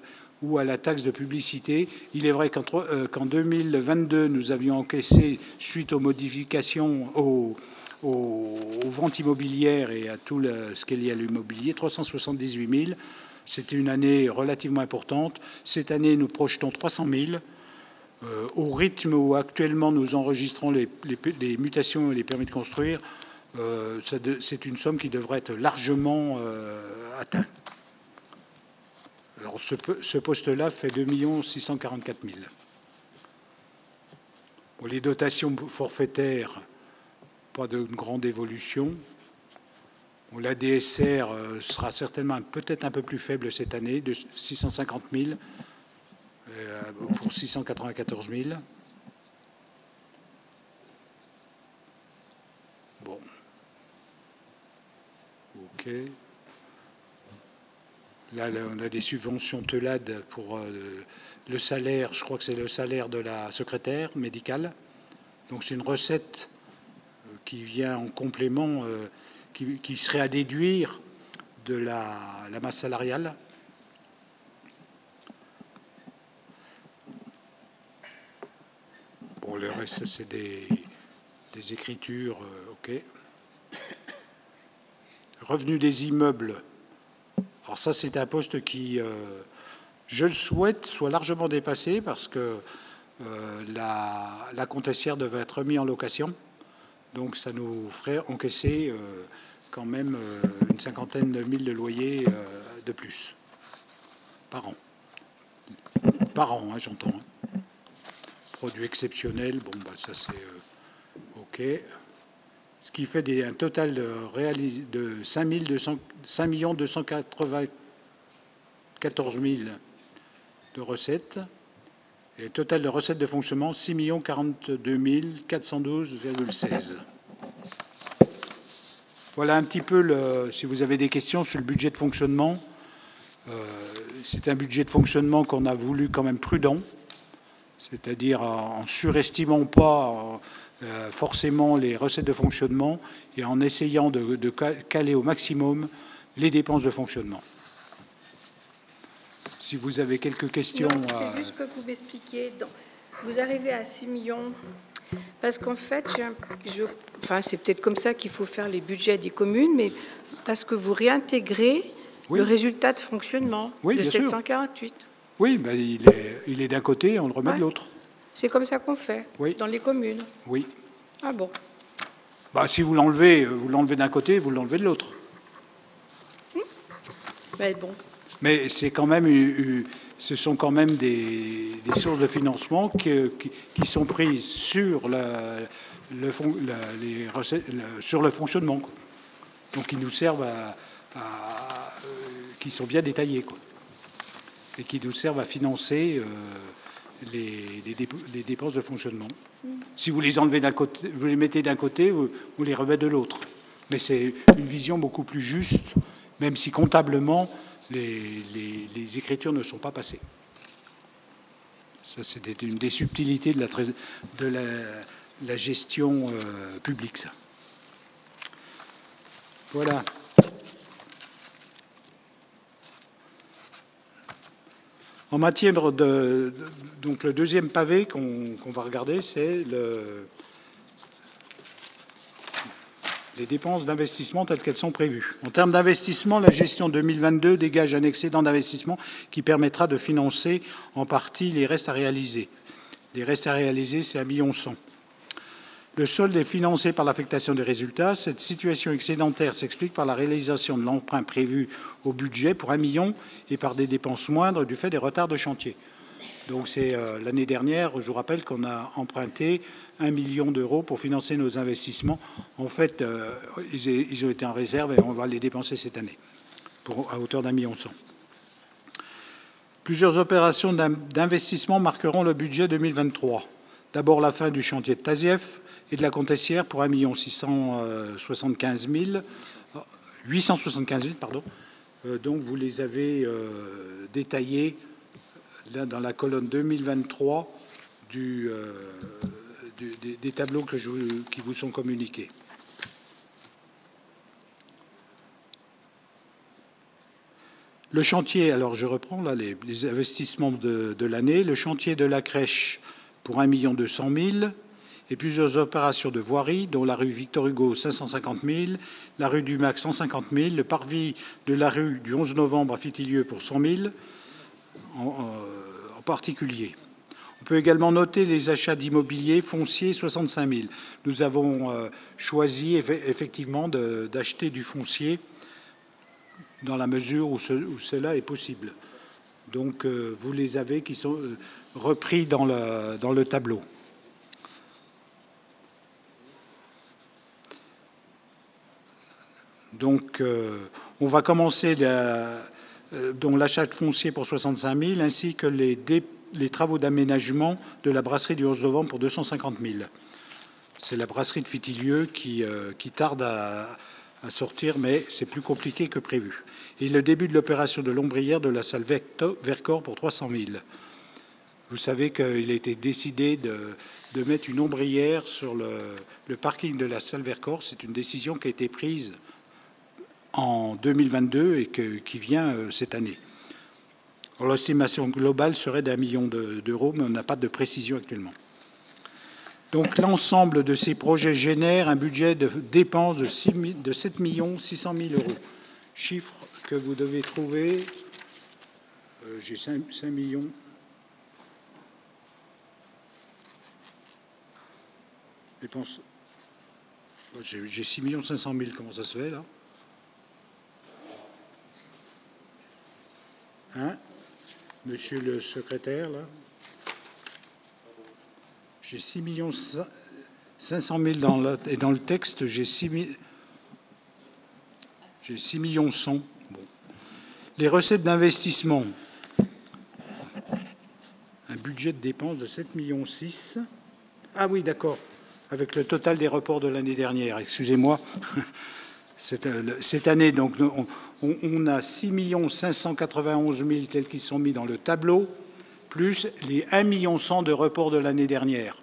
ou à la taxe de publicité, il est vrai qu'en 2022, nous avions encaissé, suite aux modifications, aux ventes immobilières et à tout ce qui est lié à l'immobilier, 378 000. C'était une année relativement importante. Cette année, nous projetons 300 000. Au rythme où actuellement nous enregistrons les mutations et les permis de construire, c'est une somme qui devrait être largement atteinte. Alors ce poste-là fait 2 644 000. Pour les dotations forfaitaires, pas de grande évolution. Bon, la DSR sera certainement peut-être un peu plus faible cette année, de 650 000 pour 694 000. Bon. OK. Là, on a des subventions TELAD pour le salaire, je crois que c'est le salaire de la secrétaire médicale. Donc c'est une recette qui vient en complément, qui serait à déduire de la masse salariale. Bon, le reste, c'est des écritures, OK. Revenu des immeubles. Alors ça, c'est un poste qui, je le souhaite, soit largement dépassé parce que la Comtessière devait être remise en location. Donc ça nous ferait encaisser quand même une cinquantaine de mille de loyers de plus par an. Par an, hein, j'entends. Hein. Produit exceptionnel, bon, bah, ça c'est OK. Ce qui fait un total de 5 294 000 de recettes. Et total de recettes de fonctionnement, 6 042 412,16. Voilà un petit peu, si vous avez des questions sur le budget de fonctionnement. C'est un budget de fonctionnement qu'on a voulu quand même prudent, c'est-à-dire en surestimant pas forcément les recettes de fonctionnement et en essayant de caler au maximum les dépenses de fonctionnement. Si vous avez quelques questions... Non, c'est juste que vous m'expliquiez. Vous arrivez à 6 millions, parce qu'en fait, enfin, c'est peut-être comme ça qu'il faut faire les budgets des communes, mais parce que vous réintégrez le résultat de fonctionnement de 748. Sûr. Oui, ben, il est d'un côté et on le remet de l'autre. C'est comme ça qu'on fait dans les communes. Oui. Ah bon. Bah, si vous l'enlevez d'un côté, vous l'enlevez de l'autre. Mais bon. Mais c'est quand même, ce sont quand même des sources de financement qui sont prises sur sur le fonctionnement, quoi. Donc qui nous servent qui sont bien détaillés, quoi, et qui nous servent à financer les dépenses de fonctionnement. Si vous les enlevez d'un côté, vous les mettez d'un côté, vous les remettez de l'autre. Mais c'est une vision beaucoup plus juste, même si comptablement les écritures ne sont pas passées. Ça, c'était une des subtilités de la gestion publique, ça. Voilà. En matière donc le deuxième pavé qu'on va regarder, c'est les dépenses d'investissement telles qu'elles sont prévues. En termes d'investissement, la gestion 2022 dégage un excédent d'investissement qui permettra de financer en partie les restes à réaliser. Les restes à réaliser, c'est 1,1 million. Le solde est financé par l'affectation des résultats. Cette situation excédentaire s'explique par la réalisation de l'emprunt prévu au budget pour 1 million et par des dépenses moindres du fait des retards de chantier. Donc c'est l'année dernière, je vous rappelle qu'on a emprunté 1 million d'euros pour financer nos investissements. En fait, ils ont été en réserve et on va les dépenser cette année à hauteur d'1,1 million. Plusieurs opérations d'investissement marqueront le budget 2023. D'abord la fin du chantier de Tasief et de la Comtessière pour 1 875 000, pardon. Donc vous les avez détaillés là, dans la colonne 2023 des tableaux qui vous sont communiqués. Le chantier, alors je reprends là les investissements de l'année. Le chantier de la crèche pour 1 200 000 et plusieurs opérations de voirie, dont la rue Victor Hugo 550 000, la rue du Mac 150 000, le parvis de la rue du 11 novembre à Fitilieu pour 100 000 en particulier. On peut également noter les achats d'immobilier foncier 65 000. Nous avons choisi effectivement d'acheter du foncier dans la mesure où cela est possible. Donc vous les avez qui sont repris dans le tableau. Donc on va commencer l'achat de foncier pour 65 000 ainsi que les travaux d'aménagement de la brasserie du 11 novembre pour 250 000. C'est la brasserie de Fitilieu qui tarde à sortir, mais c'est plus compliqué que prévu. Et le début de l'opération de l'ombrière de la salle Vercors pour 300 000. Vous savez qu'il a été décidé de mettre une ombrière sur le parking de la salle Vercors. C'est une décision qui a été prise en 2022 et qui vient cette année. L'estimation globale serait d'1 million d'euros, mais on n'a pas de précision actuellement. Donc l'ensemble de ces projets génère un budget de dépenses de 7 600 000 euros. Chiffre que vous devez trouver. J'ai 5 millions. Dépenses. J'ai 6 500 000. Comment ça se fait, là? Hein? Monsieur le secrétaire, là? J'ai 6 500 000 et dans le texte, j'ai 6 100 000. Bon. Les recettes d'investissement, un budget de dépenses de 7,6 millions. Ah oui, d'accord, avec le total des reports de l'année dernière. Excusez-moi. Cette année, donc, on a 6 591 000 tels qu'ils sont mis dans le tableau, plus les 1,1 million de reports de l'année dernière.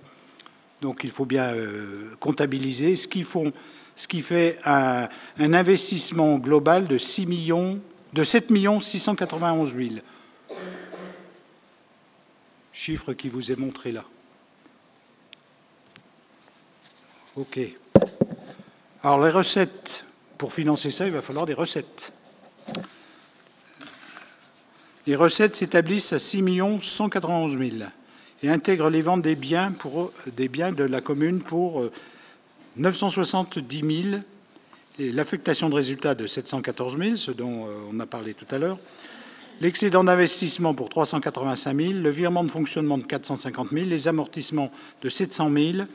Donc il faut bien comptabiliser, ce qui fait un investissement global de 7 691 000. Chiffre qui vous est montré là. OK. Alors les recettes, pour financer ça, il va falloir des recettes. Les recettes s'établissent à 6 191 000 et intègrent les ventes des biens de la commune pour 970 000 et l'affectation de résultats de 714 000, ce dont on a parlé tout à l'heure, l'excédent d'investissement pour 385 000, le virement de fonctionnement de 450 000, les amortissements de 700 000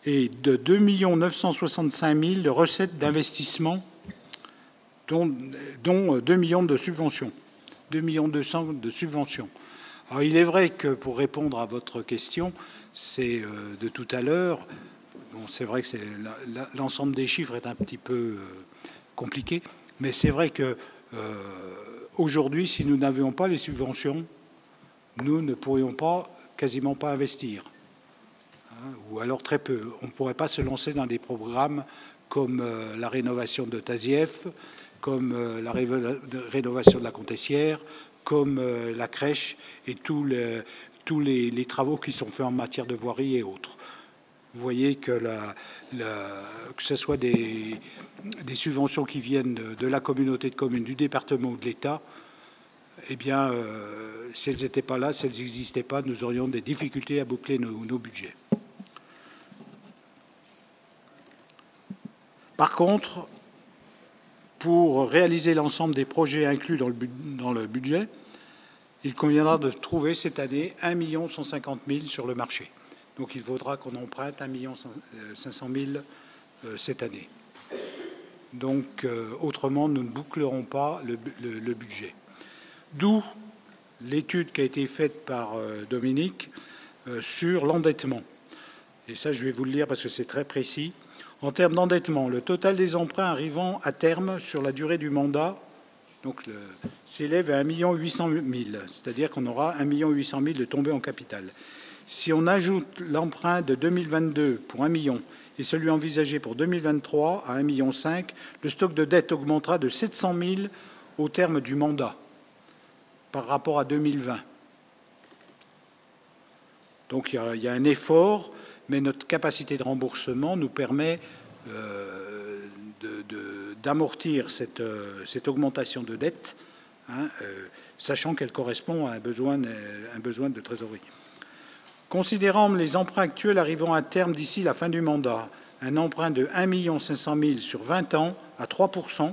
et de 2 965 000 de recettes d'investissement, dont 2 millions de subventions. 2 200 000 de subventions. Alors, il est vrai que pour répondre à votre question, c'est de tout à l'heure, bon, c'est vrai que l'ensemble des chiffres est un petit peu compliqué, mais c'est vrai que aujourd'hui, si nous n'avions pas les subventions, nous ne pourrions quasiment pas investir, hein, ou alors très peu. On ne pourrait pas se lancer dans des programmes comme la rénovation de Tazieff, comme la rénovation de la Comtessière, comme la crèche et tous les travaux qui sont faits en matière de voirie et autres. Vous voyez que que ce soit des subventions qui viennent de la communauté de communes, du département ou de l'État, eh bien, si elles n'étaient pas là, si elles n'existaient pas, nous aurions des difficultés à boucler nos budgets. Par contre, pour réaliser l'ensemble des projets inclus dans le budget, il conviendra de trouver cette année 1 150 000 sur le marché. Donc il faudra qu'on emprunte 1 500 000 cette année. Donc autrement, nous ne bouclerons pas le budget. D'où l'étude qui a été faite par Dominique sur l'endettement. Et ça, je vais vous le lire parce que c'est très précis. En termes d'endettement, le total des emprunts arrivant à terme sur la durée du mandat s'élève à 1 800 000, c'est-à-dire qu'on aura 1 800 000 de tombées en capital. Si on ajoute l'emprunt de 2022 pour 1 million et celui envisagé pour 2023 à 1,5 million, le stock de dette augmentera de 700 000 au terme du mandat par rapport à 2020. Donc il y a un effort, mais notre capacité de remboursement nous permet d'amortir cette augmentation de dette, hein, sachant qu'elle correspond à un besoin de trésorerie. Considérant les emprunts actuels arrivant à terme d'ici la fin du mandat, un emprunt de 1 500 000 sur 20 ans à 3%,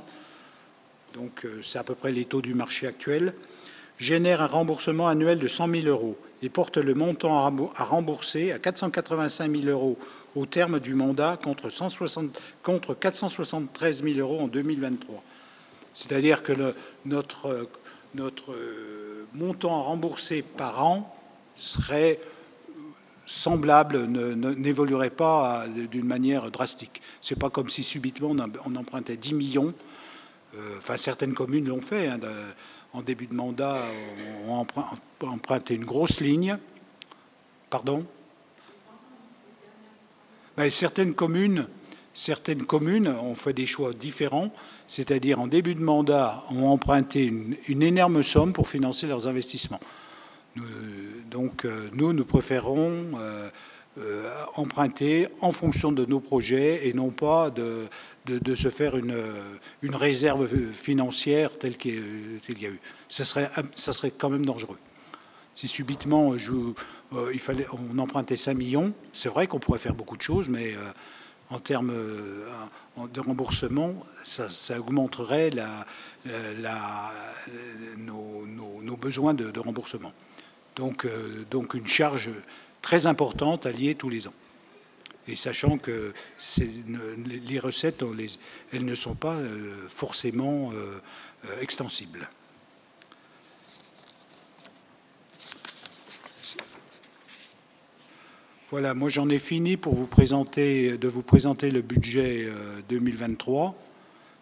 donc c'est à peu près les taux du marché actuel, génère un remboursement annuel de 100 000 euros et porte le montant à rembourser à 485 000 euros au terme du mandat contre 473 000 euros en 2023. C'est-à-dire que notre montant à rembourser par an serait semblable, n'évoluerait pas d'une manière drastique. Ce n'est pas comme si subitement on empruntait 10 millions. Enfin, certaines communes l'ont fait. Hein, en début de mandat, on emprunté une grosse ligne. Pardon ? Ben, certaines communes ont fait des choix différents, c'est-à-dire en début de mandat, ont emprunté une énorme somme pour financer leurs investissements. Nous préférons emprunter en fonction de nos projets et non pas de se faire une réserve financière telle qu'il y a eu. Ça serait quand même dangereux. Si subitement on empruntait 5 millions, c'est vrai qu'on pourrait faire beaucoup de choses, mais en termes de remboursement, ça augmenterait nos besoins de remboursement. Donc une charge très importante à lier tous les ans. Et sachant que les recettes, elles ne sont pas forcément extensibles. Voilà, moi j'en ai fini de vous présenter le budget 2023.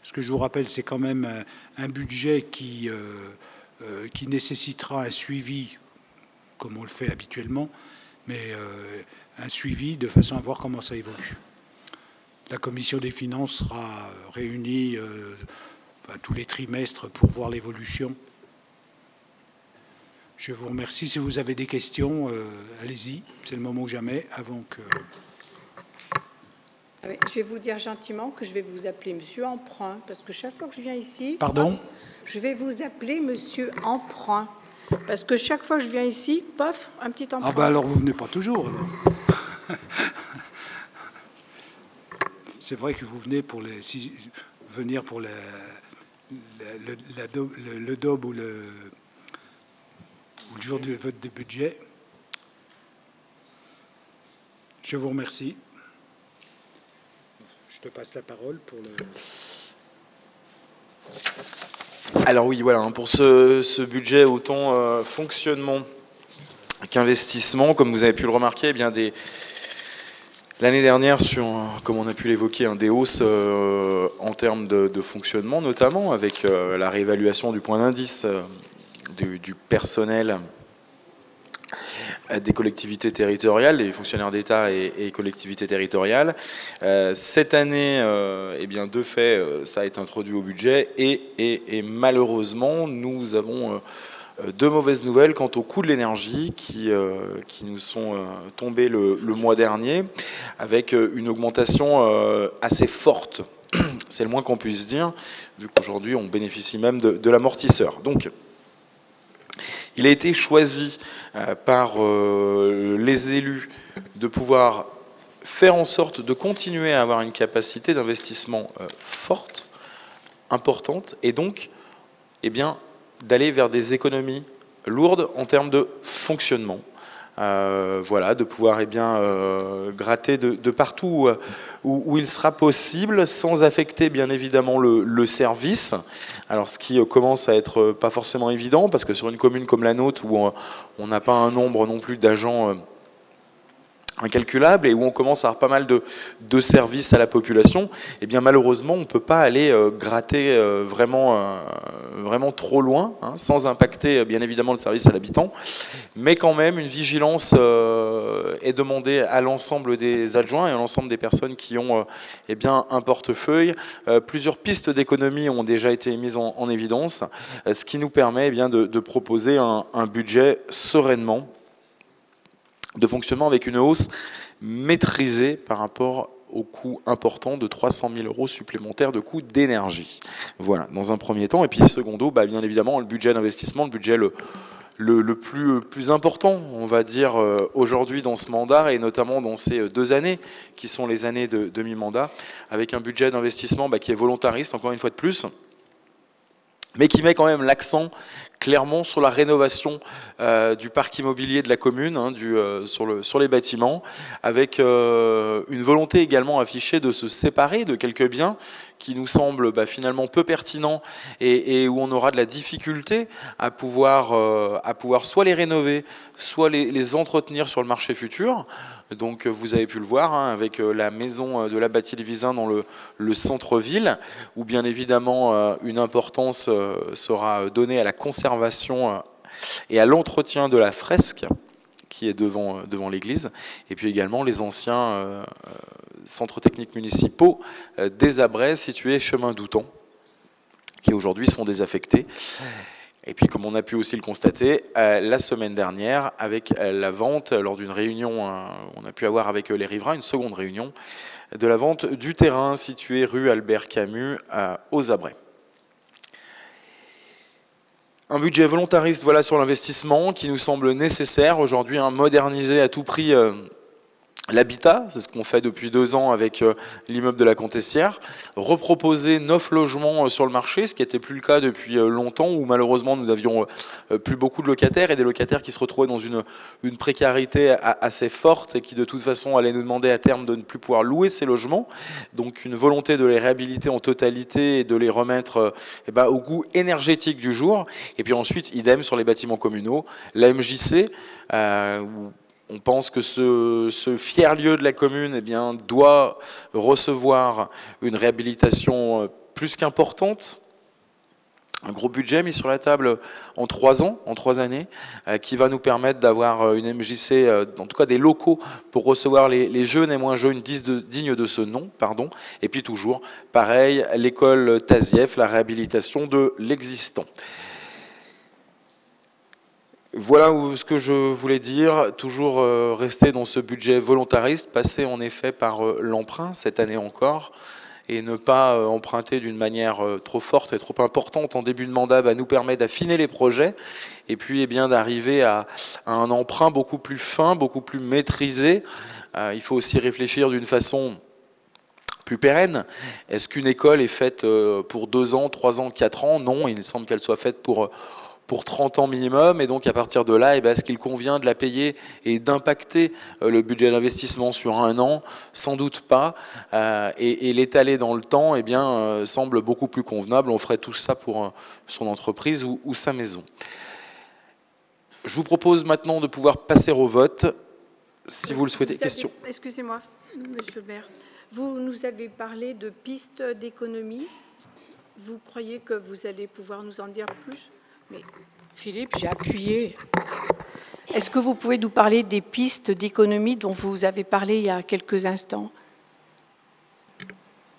Ce que je vous rappelle, c'est quand même un budget qui nécessitera un suivi, comme on le fait habituellement, mais un suivi de façon à voir comment ça évolue. La commission des finances sera réunie tous les trimestres pour voir l'évolution. Je vous remercie. Si vous avez des questions, allez-y. C'est le moment ou jamais, avant que... Je vais vous dire gentiment que je vais vous appeler Monsieur Emprunt, parce que chaque fois que je viens ici... Pardon ? Je vais vous appeler Monsieur Emprunt, parce que chaque fois que je viens ici, paf, un petit emprunt. Ah ben alors vous venez pas toujours, alors. C'est vrai que vous venez pour venir pour le DOB ou le jour du vote de budget. Je vous remercie. Je te passe la parole pour le... Alors oui, voilà, pour ce budget autant fonctionnement qu'investissement, comme vous avez pu le remarquer, eh bien l'année dernière, comme on a pu l'évoquer, des hausses en termes de fonctionnement, notamment avec la réévaluation du point d'indice du personnel des collectivités territoriales, des fonctionnaires d'État et collectivités territoriales. Cette année, eh bien, de fait, ça a été introduit au budget et malheureusement, nous avons de mauvaises nouvelles quant au coût de l'énergie qui nous sont tombés le mois dernier, avec une augmentation assez forte. C'est le moins qu'on puisse dire, vu qu'aujourd'hui, on bénéficie même de l'amortisseur. Donc, il a été choisi par les élus de pouvoir faire en sorte de continuer à avoir une capacité d'investissement forte, importante, et donc eh bien, d'aller vers des économies lourdes en termes de fonctionnement. Voilà, de pouvoir gratter de partout où il sera possible, sans affecter bien évidemment le service. Alors ce qui commence à être pas forcément évident, parce que sur une commune comme la nôtre, où on n'a pas un nombre non plus d'agents incalculable et où on commence à avoir pas mal de services à la population, eh bien malheureusement on ne peut pas aller gratter vraiment trop loin, sans impacter bien évidemment le service à l'habitant, mais quand même une vigilance est demandée à l'ensemble des adjoints et à l'ensemble des personnes qui ont un portefeuille. Plusieurs pistes d'économie ont déjà été mises en évidence, ce qui nous permet de proposer un budget sereinement de fonctionnement avec une hausse maîtrisée par rapport au coût important de 300 000 € supplémentaires de coût d'énergie. Voilà, dans un premier temps. Et puis, secondo, bien évidemment, le budget d'investissement, le budget le plus important, on va dire, aujourd'hui dans ce mandat, et notamment dans ces 2 années, qui sont les années de demi-mandat, avec un budget d'investissement qui est volontariste, encore une fois de plus, mais qui met quand même l'accent clairement sur la rénovation du parc immobilier de la commune, sur les bâtiments, avec une volonté également affichée de se séparer de quelques biens qui nous semblent finalement peu pertinents et où on aura de la difficulté à pouvoir soit les rénover, soit les entretenir sur le marché futur. Donc vous avez pu le voir avec la maison de la Bâtie-Lévisin dans le centre-ville, où bien évidemment une importance sera donnée à la conservation et à l'entretien de la fresque qui est devant l'église, et puis également les anciens centres techniques municipaux des Abrets situés chemin d'Outon, qui aujourd'hui sont désaffectés. Et puis, comme on a pu aussi le constater, la semaine dernière, avec la vente, lors d'une réunion, on a pu avoir avec les riverains, une seconde réunion, de la vente du terrain situé rue Albert Camus aux Abrets. Un budget volontariste voilà, sur l'investissement qui nous semble nécessaire aujourd'hui, moderniser à tout prix l'habitat, c'est ce qu'on fait depuis 2 ans avec l'immeuble de la Comtessière, reproposer 9 logements sur le marché, ce qui n'était plus le cas depuis longtemps, où malheureusement nous n'avions plus beaucoup de locataires, et des locataires qui se retrouvaient dans une précarité assez forte, et qui de toute façon allaient nous demander à terme de ne plus pouvoir louer ces logements. Donc une volonté de les réhabiliter en totalité et de les remettre au goût énergétique du jour. Et puis ensuite, idem sur les bâtiments communaux, la MJC, où on pense que ce fier lieu de la commune doit recevoir une réhabilitation plus qu'importante. Un gros budget mis sur la table en 3 ans, en 3 années, qui va nous permettre d'avoir une MJC, en tout cas des locaux pour recevoir les jeunes et moins jeunes dignes de ce nom. Pardon. Et puis toujours, pareil, l'école Tazieff, la réhabilitation de l'existant. Voilà ce que je voulais dire, toujours rester dans ce budget volontariste, passer en effet par l'emprunt cette année encore, et ne pas emprunter d'une manière trop forte et trop importante en début de mandat, nous permet d'affiner les projets, et puis d'arriver à un emprunt beaucoup plus fin, beaucoup plus maîtrisé. Il faut aussi réfléchir d'une façon plus pérenne. Est-ce qu'une école est faite pour 2 ans, 3 ans, 4 ans? Non, il semble qu'elle soit faite pour 30 ans minimum, et donc à partir de là, est-ce qu'il convient de la payer et d'impacter le budget d'investissement sur 1 an? Sans doute pas, et l'étaler dans le temps semble beaucoup plus convenable. On ferait tout ça pour son entreprise ou sa maison. Je vous propose maintenant de pouvoir passer au vote, si vous le souhaitez. Question. Excusez-moi, Monsieur le maire. Vous nous avez parlé de pistes d'économie. Vous croyez que vous allez pouvoir nous en dire plus? Mais Philippe, j'ai appuyé. Est-ce que vous pouvez nous parler des pistes d'économie dont vous avez parlé il y a quelques instants?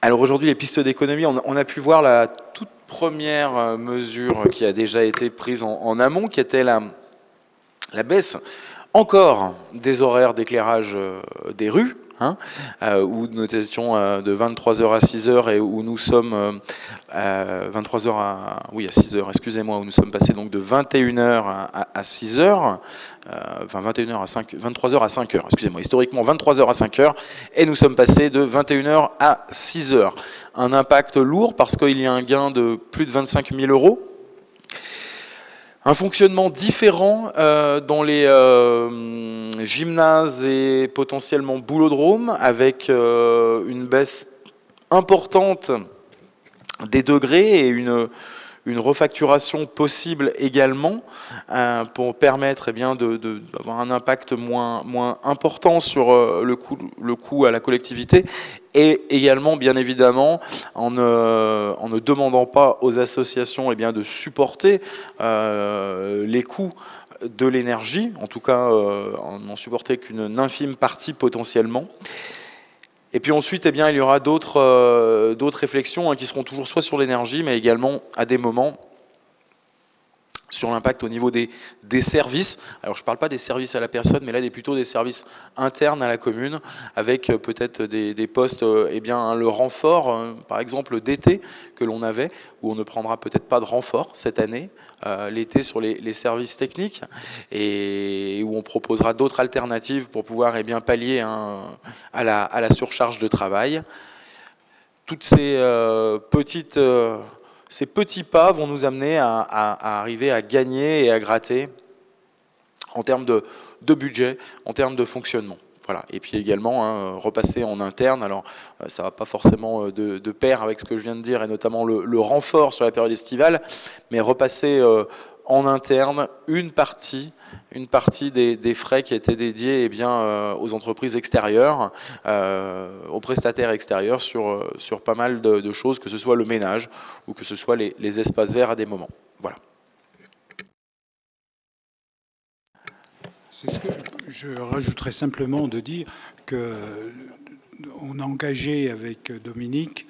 Alors aujourd'hui, les pistes d'économie, on a pu voir la toute première mesure qui a déjà été prise en amont, qui était la baisse encore des horaires d'éclairage des rues, où nous étions de 23h à 6h, et où nous sommes 23h à 6h, excusez-moi, où nous sommes passés donc de 21h à 6h, enfin 23h à 5h, excusez-moi, historiquement 23h à 5h, et nous sommes passés de 21h à 6h. Un impact lourd parce qu'il y a un gain de plus de 25 000 €. Un fonctionnement différent dans les gymnases et potentiellement boulodromes, avec une baisse importante des degrés et une refacturation possible également, pour permettre d'avoir un impact moins important sur le coût à la collectivité, et également bien évidemment en ne demandant pas aux associations de supporter les coûts de l'énergie, en tout cas en n'en supporter qu'une infime partie potentiellement. Et puis ensuite, il y aura d'autres réflexions qui seront toujours soit sur l'énergie, mais également à des moments sur l'impact au niveau des services. Alors je ne parle pas des services à la personne, mais là plutôt des services internes à la commune, avec peut-être des postes, le renfort, par exemple d'été que l'on avait, où on ne prendra peut-être pas de renfort cette année, l'été sur les services techniques, et où on proposera d'autres alternatives pour pouvoir pallier à la surcharge de travail. Toutes ces ces petits pas vont nous amener à arriver à gagner et à gratter en termes de budget, en termes de fonctionnement. Voilà. Et puis également, repasser en interne. Alors, ça ne va pas forcément de pair avec ce que je viens de dire, et notamment le renfort sur la période estivale, mais repasser en interne une partie des frais qui étaient dédiés aux entreprises extérieures, aux prestataires extérieurs sur pas mal de choses, que ce soit le ménage ou que ce soit les espaces verts à des moments. Voilà. C'est ce que je rajouterais simplement de dire qu'on a engagé avec Dominique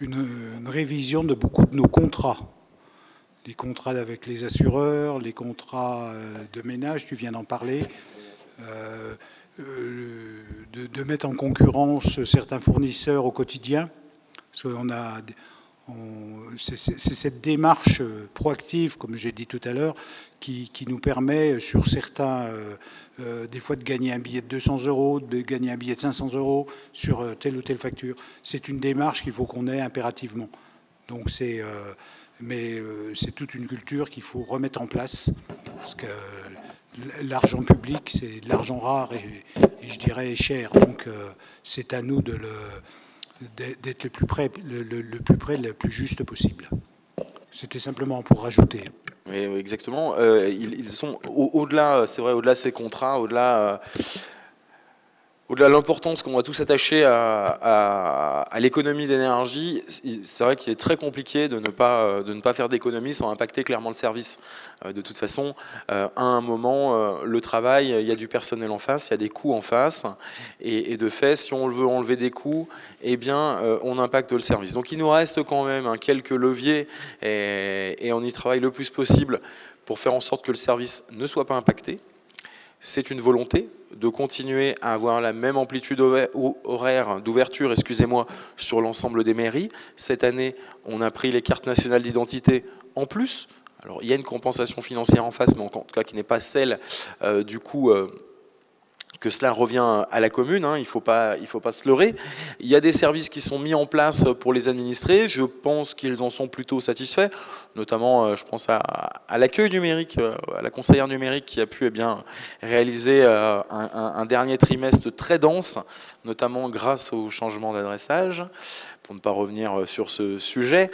une révision de beaucoup de nos contrats. les contrats avec les assureurs, les contrats de ménage, tu viens d'en parler, de mettre en concurrence certains fournisseurs au quotidien. Parce qu'on a, c'est cette démarche proactive, comme j'ai dit tout à l'heure, qui nous permet sur certains, des fois de gagner un billet de 200 €, de gagner un billet de 500 € sur telle ou telle facture. C'est une démarche qu'il faut qu'on ait impérativement. Donc mais c'est toute une culture qu'il faut remettre en place, parce que l'argent public, c'est de l'argent rare et je dirais cher. Donc c'est à nous d'être le plus près, le plus juste possible. C'était simplement pour rajouter. Oui, exactement. Ils sont au-delà, c'est vrai, au-delà de ces contrats, au-delà de l'importance qu'on va tous attacher à l'économie d'énergie, c'est vrai qu'il est très compliqué de ne pas faire d'économie sans impacter clairement le service. De toute façon, à un moment, le travail, il y a du personnel en face, il y a des coûts en face, et de fait, si on veut enlever des coûts, eh bien, on impacte le service. Donc il nous reste quand même quelques leviers, et on y travaille le plus possible pour faire en sorte que le service ne soit pas impacté. C'est une volonté de continuer à avoir la même amplitude horaire d'ouverture, excusez-moi, sur l'ensemble des mairies. Cette année, on a pris les cartes nationales d'identité en plus. Alors, il y a une compensation financière en face, mais en tout cas qui n'est pas celle du coup que cela revient à la commune, hein, il faut pas se leurrer. Il y a des services qui sont mis en place pour les administrés, je pense qu'ils en sont plutôt satisfaits, notamment je pense à l'accueil numérique, à la conseillère numérique qui a pu réaliser un dernier trimestre très dense, notamment grâce au changement d'adressage, pour ne pas revenir sur ce sujet.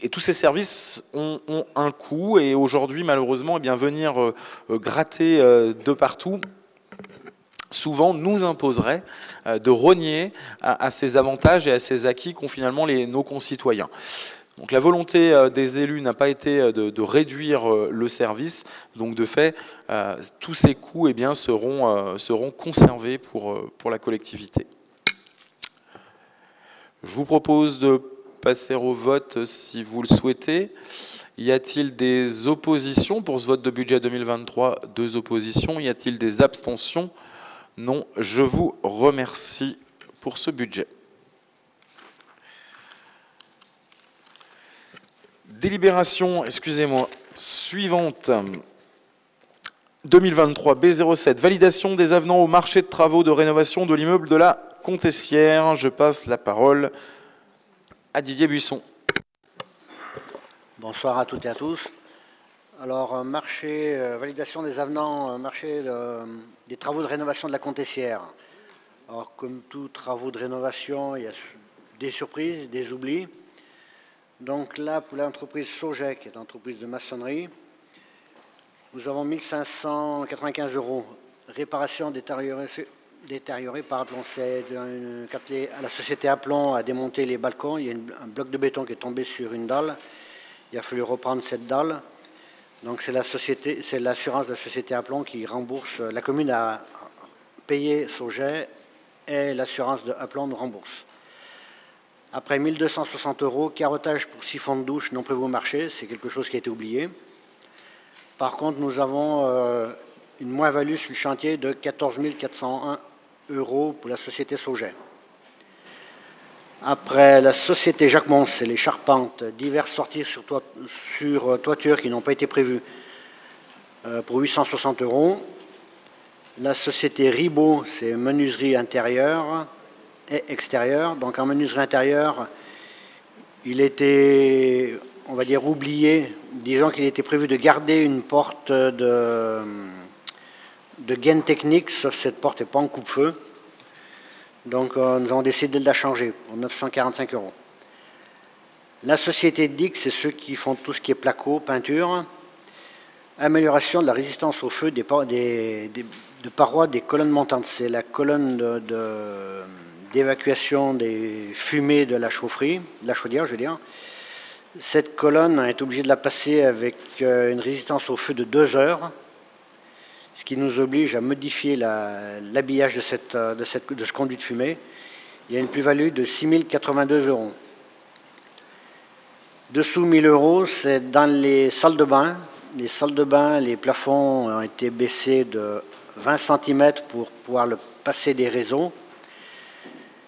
Et tous ces services ont un coût, et aujourd'hui, malheureusement, venir gratter de partout, souvent nous imposerait de rogner à ces avantages et à ces acquis qu'ont finalement nos concitoyens. Donc la volonté des élus n'a pas été de réduire le service, donc de fait, tous ces coûts seront conservés pour la collectivité. Je vous propose de passer au vote si vous le souhaitez. Y a-t-il des oppositions pour ce vote de budget 2023? 2 oppositions. Y a-t-il des abstentions? Non. Je vous remercie pour ce budget. Délibération, excusez-moi, suivante. 2023 B07, validation des avenants au marché de travaux de rénovation de l'immeuble de la Contessière. Je passe la parole à Didier Buisson. Bonsoir à toutes et à tous. Alors, validation des avenants, marché des travaux de rénovation de la Contessière. Alors, comme tous travaux de rénovation, il y a des surprises, des oublis. Donc là, pour l'entreprise Sauget, qui est une entreprise de maçonnerie, nous avons 1 595 €. Réparation détériorée par Aplomb. Quand la société Aplomb a démonté les balcons, il y a un bloc de béton qui est tombé sur une dalle. Il a fallu reprendre cette dalle. Donc c'est l'assurance de la société Aplomb qui rembourse. La commune a payé Sauget et l'assurance de Aplomb nous rembourse. Après 1 260 €, carottage pour siphon de douche non prévu au marché, c'est quelque chose qui a été oublié. Par contre, nous avons une moins-value sur le chantier de 14 401 € pour la société Sauget. Après la société Jacquemont, c'est les charpentes, diverses sorties sur toiture qui n'ont pas été prévues pour 860 €. La société Ribaud, c'est menuiserie intérieure et extérieure. Donc en menuiserie intérieure, il était, on va dire, oublié. Disons qu'il était prévu de garder une porte de gaine technique, sauf cette porte n'est pas en coupe-feu. Donc nous avons décidé de la changer pour 945 €. La société Dix, c'est ceux qui font tout ce qui est placo, peinture. Amélioration de la résistance au feu de parois des colonnes montantes. C'est la colonne d'évacuation des fumées de la chaufferie, de la chaudière, je veux dire. Cette colonne est obligée de la passer avec une résistance au feu de 2 heures, ce qui nous oblige à modifier l'habillage de ce conduit de fumée. Il y a une plus-value de 6 082 €. Dessous 1000 euros, c'est dans les salles de bain. Les salles de bain, les plafonds ont été baissés de 20 cm pour pouvoir passer des réseaux.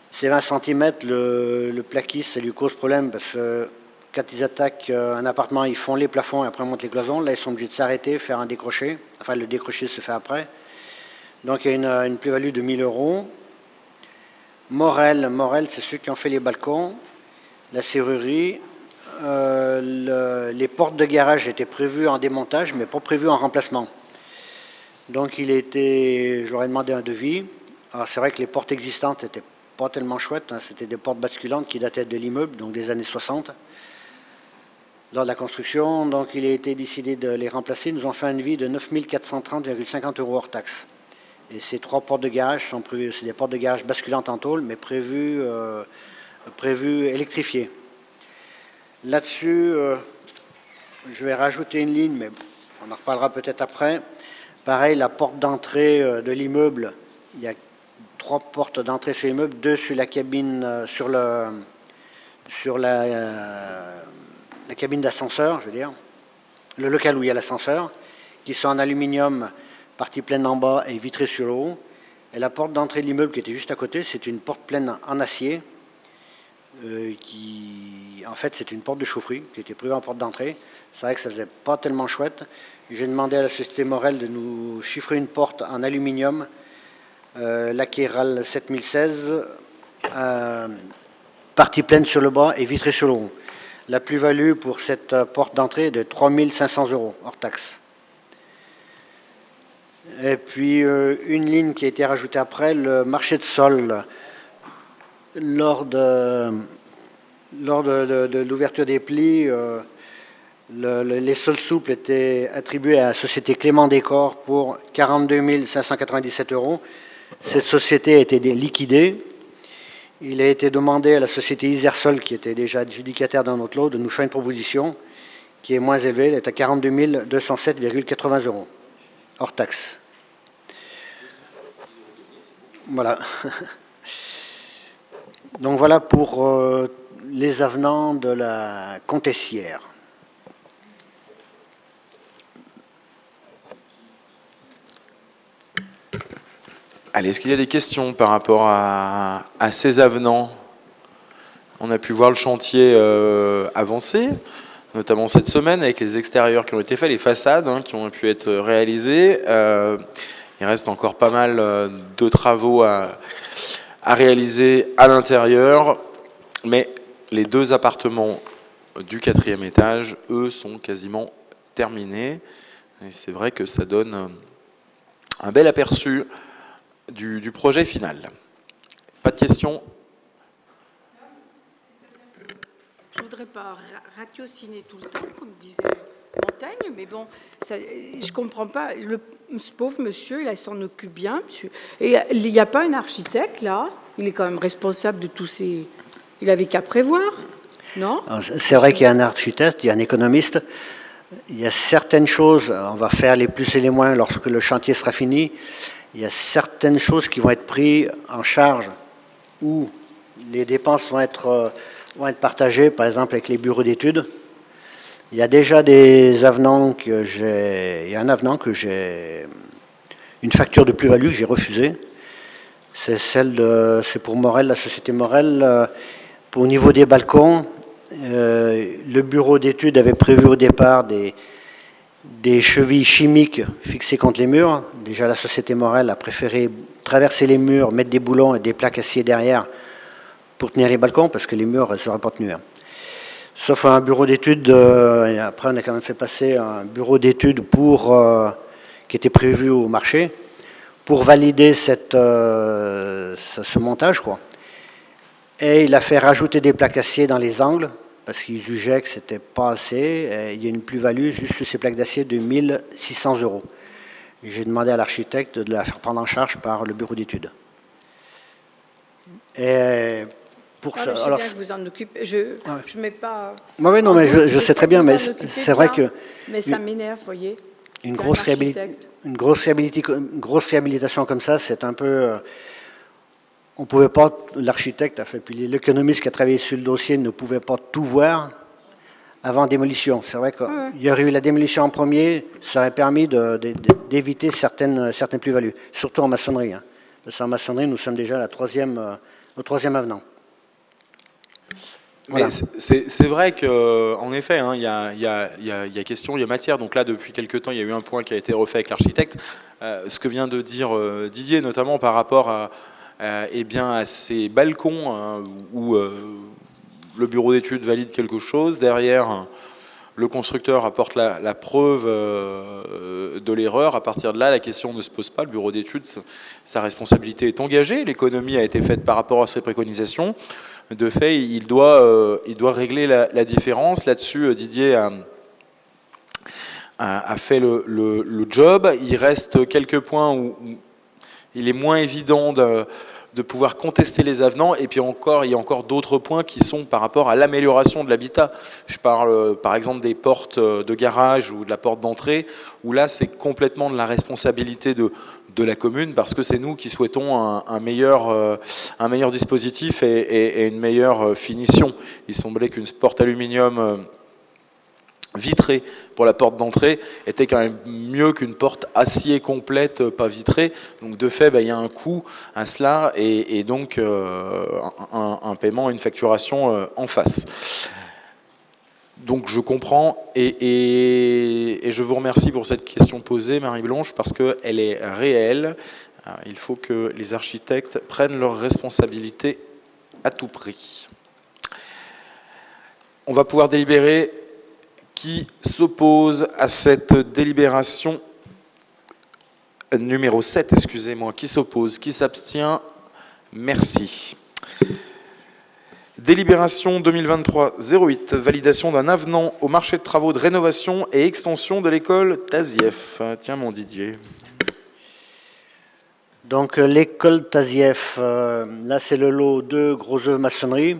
Ces 20 cm, le plaquiste, ça lui cause problème parce que quand ils attaquent un appartement, ils font les plafonds et après montent les cloisons. Là, ils sont obligés de s'arrêter, faire un décroché. Enfin, le décroché se fait après. Donc, il y a une plus-value de 1000 euros. Morel, c'est ceux qui ont fait les balcons, la serrurerie. Les portes de garage étaient prévues en démontage, mais pas prévues en remplacement. Donc, je leur ai demandé un devis. Alors, c'est vrai que les portes existantes n'étaient pas tellement chouettes. Hein. C'était des portes basculantes qui dataient de l'immeuble, donc des années 60. Lors de la construction, donc il a été décidé de les remplacer. Ils nous ont fait un devis de 9 430,50 € hors taxe. Et ces 3 portes de garage sont prévues, c'est des portes de garage basculantes en tôle, mais prévues électrifiées. Là-dessus, je vais rajouter une ligne, mais on en reparlera peut-être après. Pareil, la porte d'entrée de l'immeuble, il y a 3 portes d'entrée sur l'immeuble, 2 sur la cabine, sur la cabine d'ascenseur, je veux dire, le local où il y a l'ascenseur, qui sont en aluminium, partie pleine en bas et vitrée sur le haut. Et la porte d'entrée de l'immeuble qui était juste à côté, c'est une porte pleine en acier, en fait, c'est une porte de chaufferie qui était prévue en porte d'entrée. C'est vrai que ça faisait pas tellement chouette. J'ai demandé à la société Morel de nous chiffrer une porte en aluminium, Laqueral 7016, partie pleine sur le bas et vitrée sur le haut. La plus-value pour cette porte d'entrée est de 3 500 € hors taxe. Et puis, une ligne qui a été rajoutée après, le marché de sol. Lors de l'ouverture des plis, les sols souples étaient attribués à la société Clément Décor pour 42 597 €. Cette société a été liquidée. Il a été demandé à la société Isersol, qui était déjà adjudicataire d'un autre lot, de nous faire une proposition qui est moins élevée. Elle est à 42 207,80 € hors taxe. Voilà. Donc voilà pour les avenants de la Comtessière. Allez, est-ce qu'il y a des questions par rapport à ces avenants? On a pu voir le chantier avancer, notamment cette semaine, avec les extérieurs qui ont été faits, les façades qui ont pu être réalisées. Il reste encore pas mal de travaux à réaliser à l'intérieur, mais les 2 appartements du 4e étage, eux, sont quasiment terminés. Et c'est vrai que ça donne un bel aperçu du projet final. Pas de questions? Je ne voudrais pas ratiociner tout le temps, comme disait Montaigne, mais bon, ça, je ne comprends pas. Ce pauvre monsieur, il s'en occupe bien. Monsieur. Et il n'y a pas un architecte, là? Il est quand même responsable de tous ces... Il n'avait qu'à prévoir, non? C'est vrai qu'il y a un architecte, il y a un économiste. Il y a certaines choses, on va faire les plus et les moins lorsque le chantier sera fini. Il y a certaines choses qui vont être prises en charge où les dépenses vont être partagées, par exemple avec les bureaux d'études. Il y a déjà des avenants que j'ai... Il y a un avenant que j'ai... Une facture de plus-value que j'ai refusée. C'est pour Morel, la société Morel. Au niveau des balcons, le bureau d'études avait prévu au départ des chevilles chimiques fixées contre les murs. Déjà, la société Morel a préféré traverser les murs, mettre des boulons et des plaques acier derrière pour tenir les balcons, parce que les murs ne seraient pas tenus. Sauf un bureau d'études, après on a quand même fait passer un bureau d'études qui était prévu au marché, pour valider ce montage, quoi. Et il a fait rajouter des plaques acier dans les angles, parce qu'il jugeait que ce n'était pas assez. Et il y a une plus-value juste sur ces plaques d'acier de 1 600 €. J'ai demandé à l'architecte de la faire prendre en charge par le bureau d'études. Et pour ça, alors, bien que vous en occupez. Je mets pas. Oui, non, mais je sais très bien, mais c'est vrai que. Mais ça m'énerve, vous voyez. Une grosse réhabilitation comme ça, c'est un peu. On ne pouvait pas, l'architecte a fait, puis l'économiste qui a travaillé sur le dossier ne pouvait pas tout voir. avant démolition. C'est vrai qu'il y aurait eu la démolition en premier, ça aurait permis d'éviter certaines plus-values, surtout en maçonnerie. Hein. Parce qu'en maçonnerie, nous sommes déjà au troisième avenant. Voilà. C'est vrai qu'en effet, hein, il y a question, il y a matière. Donc là, depuis quelques temps, il y a eu un point qui a été refait avec l'architecte. Ce que vient de dire Didier, notamment par rapport à ces balcons où le bureau d'études valide quelque chose. Derrière, le constructeur apporte la preuve de l'erreur. À partir de là, la question ne se pose pas. Le bureau d'études, sa responsabilité est engagée. L'économie a été faite par rapport à ses préconisations. De fait, il doit régler la différence. Là-dessus, Didier a fait le job. Il reste quelques points où il est moins évident de pouvoir contester les avenants. Et puis encore, il y a encore d'autres points qui sont par rapport à l'amélioration de l'habitat. Je parle par exemple des portes de garage ou de la porte d'entrée, où là, c'est complètement de la responsabilité de la commune, parce que c'est nous qui souhaitons un meilleur dispositif et une meilleure finition. Il semblait qu'une porte aluminium vitrée pour la porte d'entrée était quand même mieux qu'une porte acier complète pas vitrée. Donc de fait, il y a un coût à cela et donc un paiement, une facturation en face. Donc je comprends et je vous remercie pour cette question posée, Marie-Blanche, parce qu'elle est réelle. Il faut que les architectes prennent leurs responsabilités à tout prix. On va pouvoir délibérer. Qui s'oppose à cette délibération numéro 7, excusez-moi, qui s'oppose, qui s'abstient? Merci. Délibération 2023-08, validation d'un avenant au marché de travaux de rénovation et extension de l'école Tazieff. Tiens, mon Didier. Donc l'école Tazieff, là c'est le lot 2 gros œuvres maçonnerie.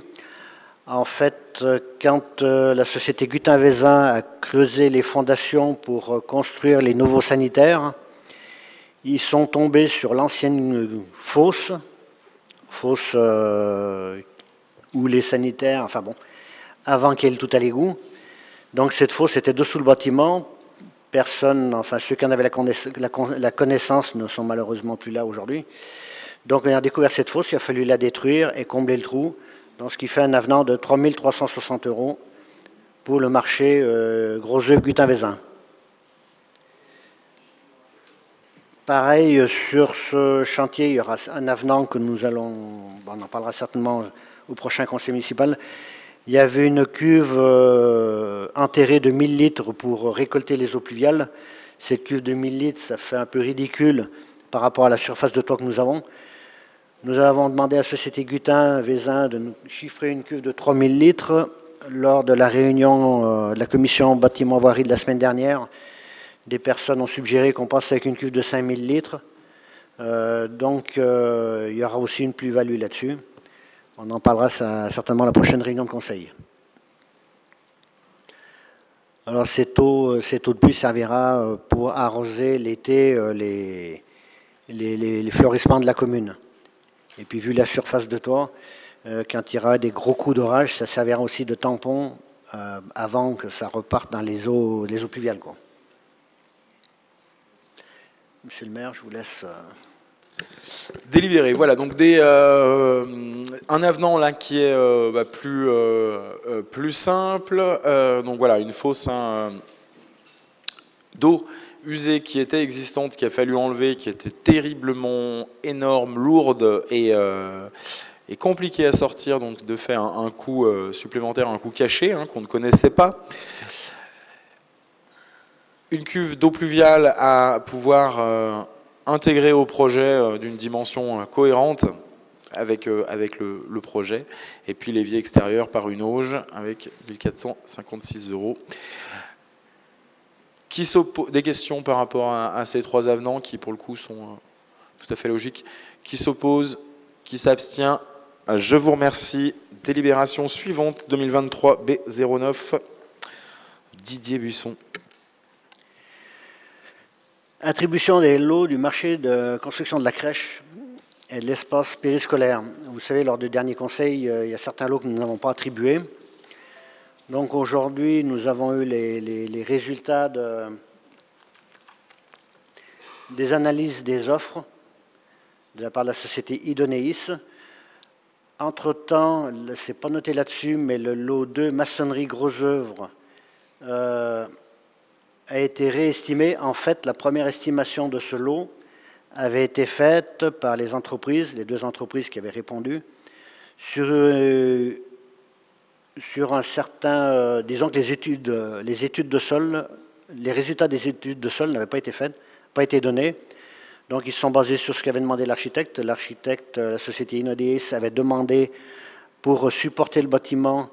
En fait, quand la société Gutin-Vezin a creusé les fondations pour construire les nouveaux sanitaires, ils sont tombés sur l'ancienne fosse où les sanitaires, enfin bon, avant qu'il y ait le tout à l'égout. Donc cette fosse était dessous le bâtiment. Personne, enfin ceux qui en avaient la connaissance ne sont malheureusement plus là aujourd'hui. Donc on a découvert cette fosse, il a fallu la détruire et combler le trou. Donc, ce qui fait un avenant de 3 360 € pour le marché Gros œuvres Gutin-Vezin. Pareil, sur ce chantier, il y aura un avenant que nous allons, on en parlera certainement au prochain conseil municipal. Il y avait une cuve enterrée de 1000 litres pour récolter les eaux pluviales. Cette cuve de 1000 litres, ça fait un peu ridicule par rapport à la surface de toit que nous avons. Nous avons demandé à la société Gutin-Vezin de nous chiffrer une cuve de 3000 litres. Lors de la réunion de la commission bâtiment voirie de la semaine dernière, des personnes ont suggéré qu'on passe avec une cuve de 5000 litres. Donc, il y aura aussi une plus-value là-dessus. On en parlera certainement à la prochaine réunion de conseil. Alors, cette eau de pluie servira pour arroser l'été les fleurissements de la commune. Et puis, vu la surface de toit, quand il y aura des gros coups d'orage, ça servira aussi de tampon avant que ça reparte dans les eaux pluviales, quoi. Monsieur le maire, je vous laisse... Délibéré. Voilà, donc un avenant là qui est plus simple. Donc voilà, une fosse d'eau usée qui était existante, qu'il a fallu enlever, qui était terriblement énorme, lourde et compliquée à sortir, donc de fait un coût supplémentaire, un coût caché qu'on ne connaissait pas. Une cuve d'eau pluviale à pouvoir intégrer au projet d'une dimension cohérente avec le projet, et puis l'évier extérieur par une auge avec 1456 €. Des questions par rapport à ces trois avenants qui, pour le coup, sont tout à fait logiques. Qui s'oppose? Qui s'abstient? Je vous remercie. Délibération suivante, 2023 B09. Didier Buisson. Attribution des lots du marché de construction de la crèche et de l'espace périscolaire. Vous savez, lors du dernier conseil, il y a certains lots que nous n'avons pas attribués. Donc aujourd'hui, nous avons eu les résultats des analyses des offres de la part de la société Idoneis. Entre-temps, ce n'est pas noté là-dessus, mais le lot 2 maçonnerie gros œuvre a été réestimé. En fait, la première estimation de ce lot avait été faite par les entreprises, les deux entreprises qui avaient répondu, sur un certain... disons que les études de sol, les résultats des études de sol n'avaient pas été faits, pas été donnés. Donc, ils se sont basés sur ce qu'avait demandé l'architecte. L'architecte, la société Idoneis, avait demandé, pour supporter le bâtiment,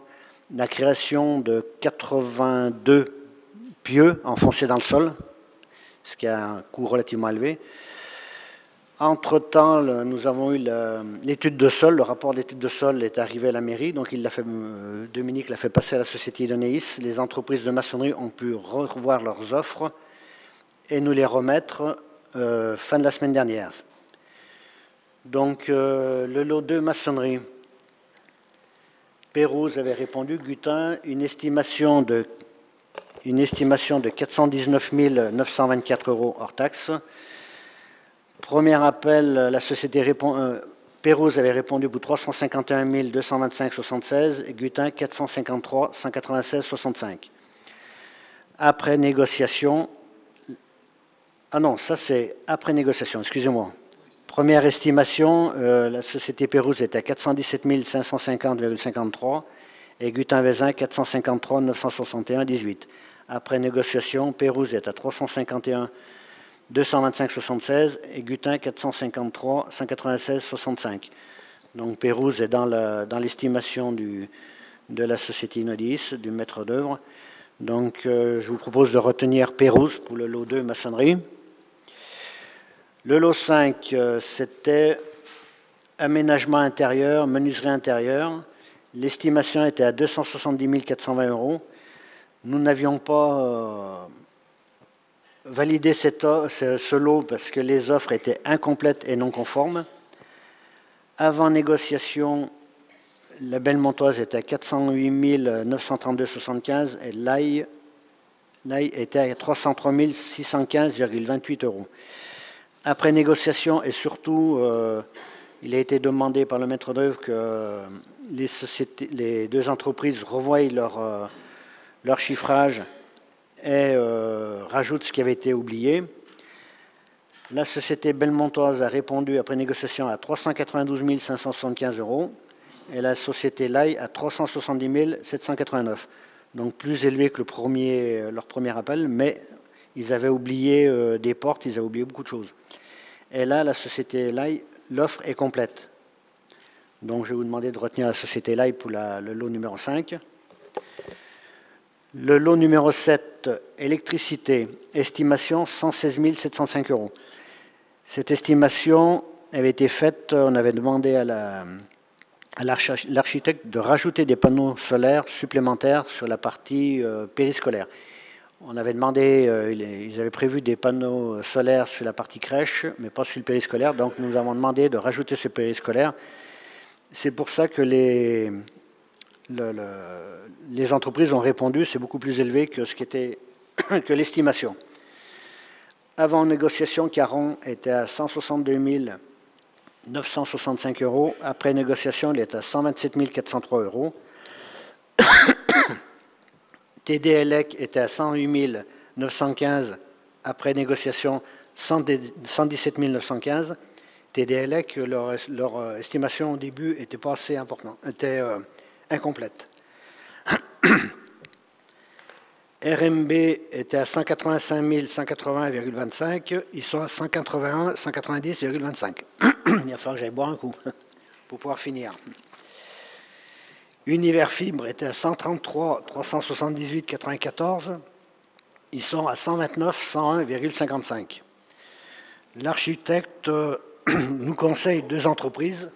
la création de 82 pieux enfoncés dans le sol, ce qui a un coût relativement élevé. Entre-temps, nous avons eu l'étude de sol. Le rapport d'étude de sol est arrivé à la mairie, donc Dominique l'a fait passer à la société Idoneis. Les entreprises de maçonnerie ont pu revoir leurs offres et nous les remettre fin de la semaine dernière. Donc, le lot 2 maçonnerie. Pérouse avait répondu, Gutin, une estimation de 419 924 € hors taxe. Premier appel, la société Pérouse avait répondu pour 351 225,76 et Gutin 453 196,65. Après négociation, ah non, ça c'est après négociation, excusez-moi. Première estimation, la société Pérouse était à 417 550,53 et Gutin-Vézin 453 961,18. Après négociation, Pérouse est à 351 225,76 et Gutin 453 196,65. Donc Pérouse est dans l'estimation de la société Idoneis, du maître d'œuvre. Donc je vous propose de retenir Pérouse pour le lot 2 maçonnerie. Le lot 5, c'était aménagement intérieur, menuiserie intérieure. L'estimation était à 270 420 €. Nous n'avions pas validé ce lot parce que les offres étaient incomplètes et non conformes. Avant négociation, la Bellemontoise était à 408 932,75 et l'Aille était à 303 615,28 €. Après négociation et surtout, il a été demandé par le maître d'œuvre que les deux entreprises revoient leur chiffrage et rajoutent ce qui avait été oublié. La société Bellemontoise a répondu après négociation à 392 575 € et la société Laille à 370 789. Donc plus élevé que leur premier appel, mais ils avaient oublié des portes, ils avaient oublié beaucoup de choses. Et là, la société Laille, l'offre est complète. Donc je vais vous demander de retenir la société Laille pour le lot numéro 5. Le lot numéro 7, électricité, estimation 116 705 €. Cette estimation avait été faite, on avait demandé à l'architecte de rajouter des panneaux solaires supplémentaires sur la partie périscolaire. On avait demandé, ils avaient prévu des panneaux solaires sur la partie crèche, mais pas sur le périscolaire, donc nous avons demandé de rajouter ce périscolaire. C'est pour ça que les entreprises ont répondu, c'est beaucoup plus élevé que ce qui était que l'estimation. Avant négociation, Caron était à 162 965 €. Après négociation, il est à 127 403 €. TDLEC était à 108 915. Après négociation, 117 915. TDLEC, leur estimation au début n'était pas assez importante, était incomplète. RMB était à 185 180,25. Ils sont à 181 190,25. Il va falloir que j'aille boire un coup pour pouvoir finir. Univers Fibre était à 133 378,94. Ils sont à 129 101,55. L'architecte nous conseille deux entreprises.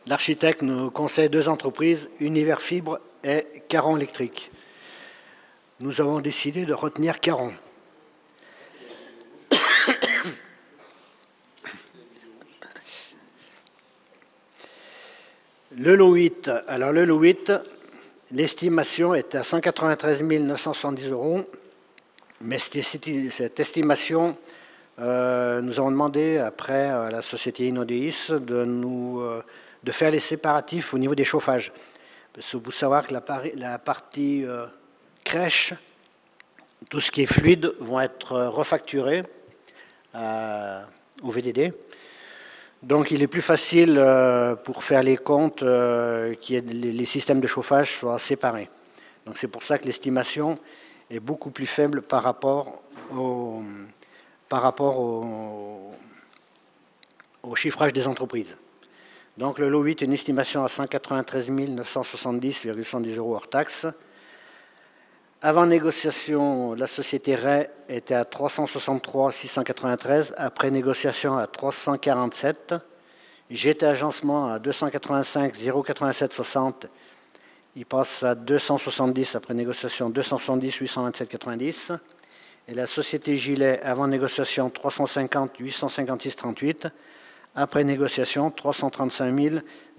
L'architecte nous conseille deux entreprises, Univers Fibre et Caron Électrique. Nous avons décidé de retenir Caron. Le lot 8. Alors le lot 8, L'estimation est à 193 970 €, mais cette estimation, nous avons demandé après à la société Innodeis de faire les séparatifs au niveau des chauffages. Parce qu'il faut savoir que la partie crèche, tout ce qui est fluide, vont être refacturés au VDD. Donc il est plus facile pour faire les comptes que les systèmes de chauffage soient séparés. Donc c'est pour ça que l'estimation est beaucoup plus faible par rapport au chiffrage des entreprises. Donc le lot 8 est une estimation à 193 970,70 € hors taxe. Avant négociation, la société RAY était à 363 693, après négociation à 347. GT Agencement à 285 087 60. Il passe à 270 après négociation, 270 827 90. Et la société Gilet, avant négociation, 350 856 38. Après négociation, 335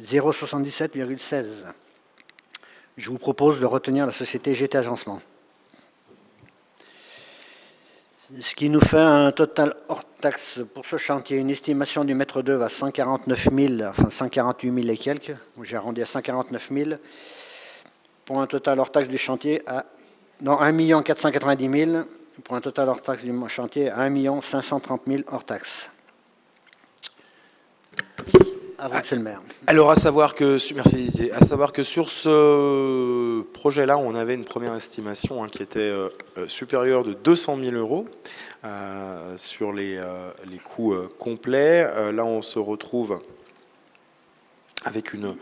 077,16. Je vous propose de retenir la société GT Agencement. Ce qui nous fait un total hors taxe pour ce chantier, une estimation du mètre d'œuvre à 149 000, enfin 148 000 et quelques, j'ai arrondi à 149 000, pour un total hors taxe du chantier à 1 490 000, pour un total hors taxe du chantier à 1 530 000 hors taxe. À vous, monsieur le maire. Alors, merci Didier. À savoir que sur ce projet-là, on avait une première estimation qui était supérieure de 200 000 € sur les coûts complets. Là, on se retrouve avec une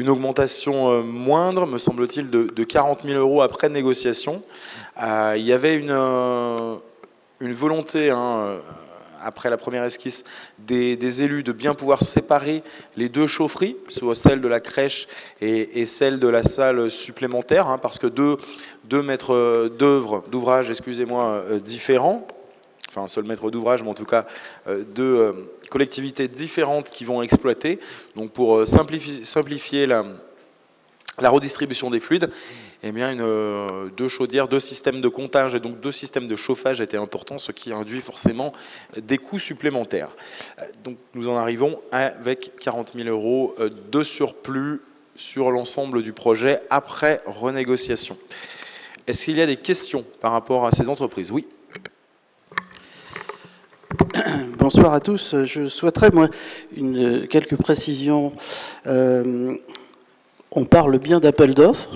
augmentation moindre, me semble-t-il, de 40 000 € après négociation. Il y avait une volonté, après la première esquisse, des élus de bien pouvoir séparer les deux chaufferies, soit celle de la crèche et celle de la salle supplémentaire, parce que deux maîtres d'ouvrage, différents, enfin un seul maître d'ouvrage, mais en tout cas deux collectivités différentes qui vont exploiter. Donc pour simplifier la redistribution des fluides, eh bien, deux chaudières, deux systèmes de comptage et donc deux systèmes de chauffage étaient importants, ce qui induit forcément des coûts supplémentaires. Donc nous en arrivons avec 40 000 € de surplus sur l'ensemble du projet après renégociation. Est-ce qu'il y a des questions par rapport à ces entreprises? Oui. Bonsoir à tous. Je souhaiterais, moi, quelques précisions. On parle bien d'appel d'offres,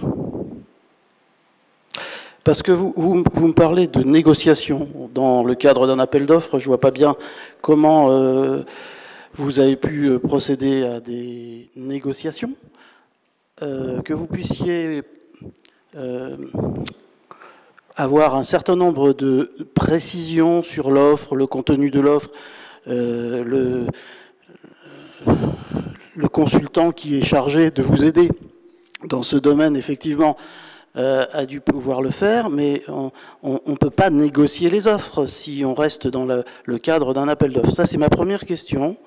parce que vous me parlez de négociation. Dans le cadre d'un appel d'offres, je ne vois pas bien comment vous avez pu procéder à des négociations, que vous puissiez avoir un certain nombre de précisions sur l'offre, le contenu de l'offre, le consultant qui est chargé de vous aider dans ce domaine, effectivement, a dû pouvoir le faire, mais on ne peut pas négocier les offres si on reste dans le cadre d'un appel d'offres. Ça, c'est ma première question.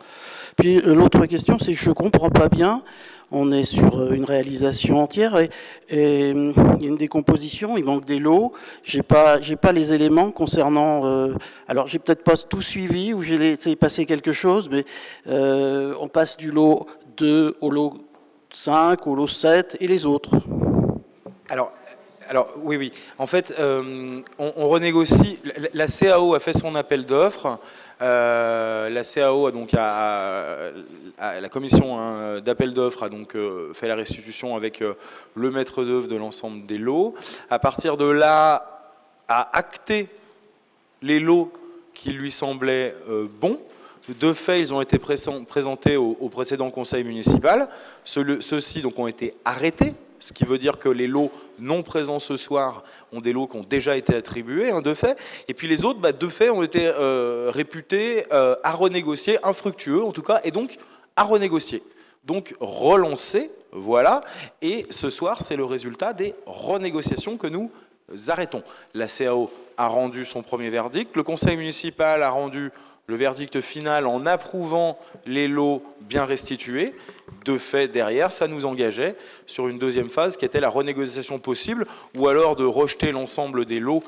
Puis l'autre question, c'est que je ne comprends pas bien. On est sur une réalisation entière et il y a une décomposition, il manque des lots. J'ai pas les éléments concernant... alors, j'ai peut-être pas tout suivi ou j'ai laissé passer quelque chose, mais on passe du lot 2 au lot 5, au lot 7 et les autres. Alors oui. En fait, on renégocie. La CAO a fait son appel d'offres. La CAO a donc la commission d'appel d'offres a donc fait la restitution avec le maître d'œuvre de l'ensemble des lots. À partir de là, a acté les lots qui lui semblaient bons. De fait, ils ont été présentés au précédent conseil municipal. Ceux-ci donc ont été arrêtés. Ce qui veut dire que les lots non présents ce soir ont des lots qui ont déjà été attribués, de fait. Et puis les autres, de fait, ont été réputés à renégocier, infructueux en tout cas, et donc à renégocier. Donc relancer, voilà. Et ce soir, c'est le résultat des renégociations que nous arrêtons. La CAO a rendu son premier verdict, le conseil municipal a rendu le verdict final en approuvant les lots bien restitués. De fait, derrière, ça nous engageait sur une deuxième phase qui était la renégociation possible ou alors de rejeter l'ensemble des lots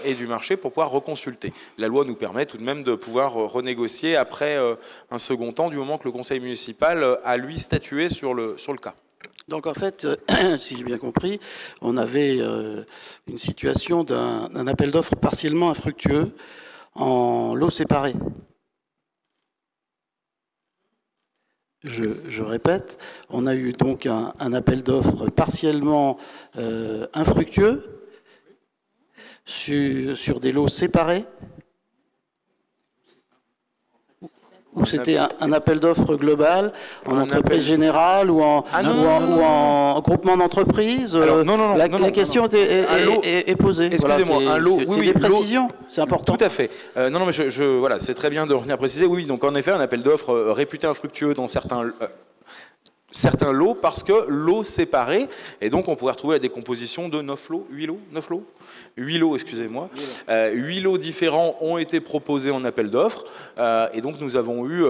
et du marché pour pouvoir reconsulter. La loi nous permet tout de même de pouvoir renégocier après un second temps du moment que le conseil municipal a, lui, statué sur le cas. Donc en fait, si j'ai bien compris, on avait une situation d'un appel d'offres partiellement infructueux en lots séparés. Je répète, on a eu donc un appel d'offres partiellement infructueux sur des lots séparés, ou c'était un appel d'offres global en entreprise générale ou en groupement d'entreprise. La question est posée. Excusez-moi, voilà, un lot. C'est des précisions, c'est important. Tout à fait. Non, mais voilà, c'est très bien de revenir préciser. Oui, donc en effet, un appel d'offres réputé infructueux dans certains lots parce que lots séparés, et donc on pourrait retrouver la décomposition de 9 lots, 8 lots, 9 lots 8 lots, excusez-moi. 8 lots différents ont été proposés en appel d'offres, et donc nous avons eu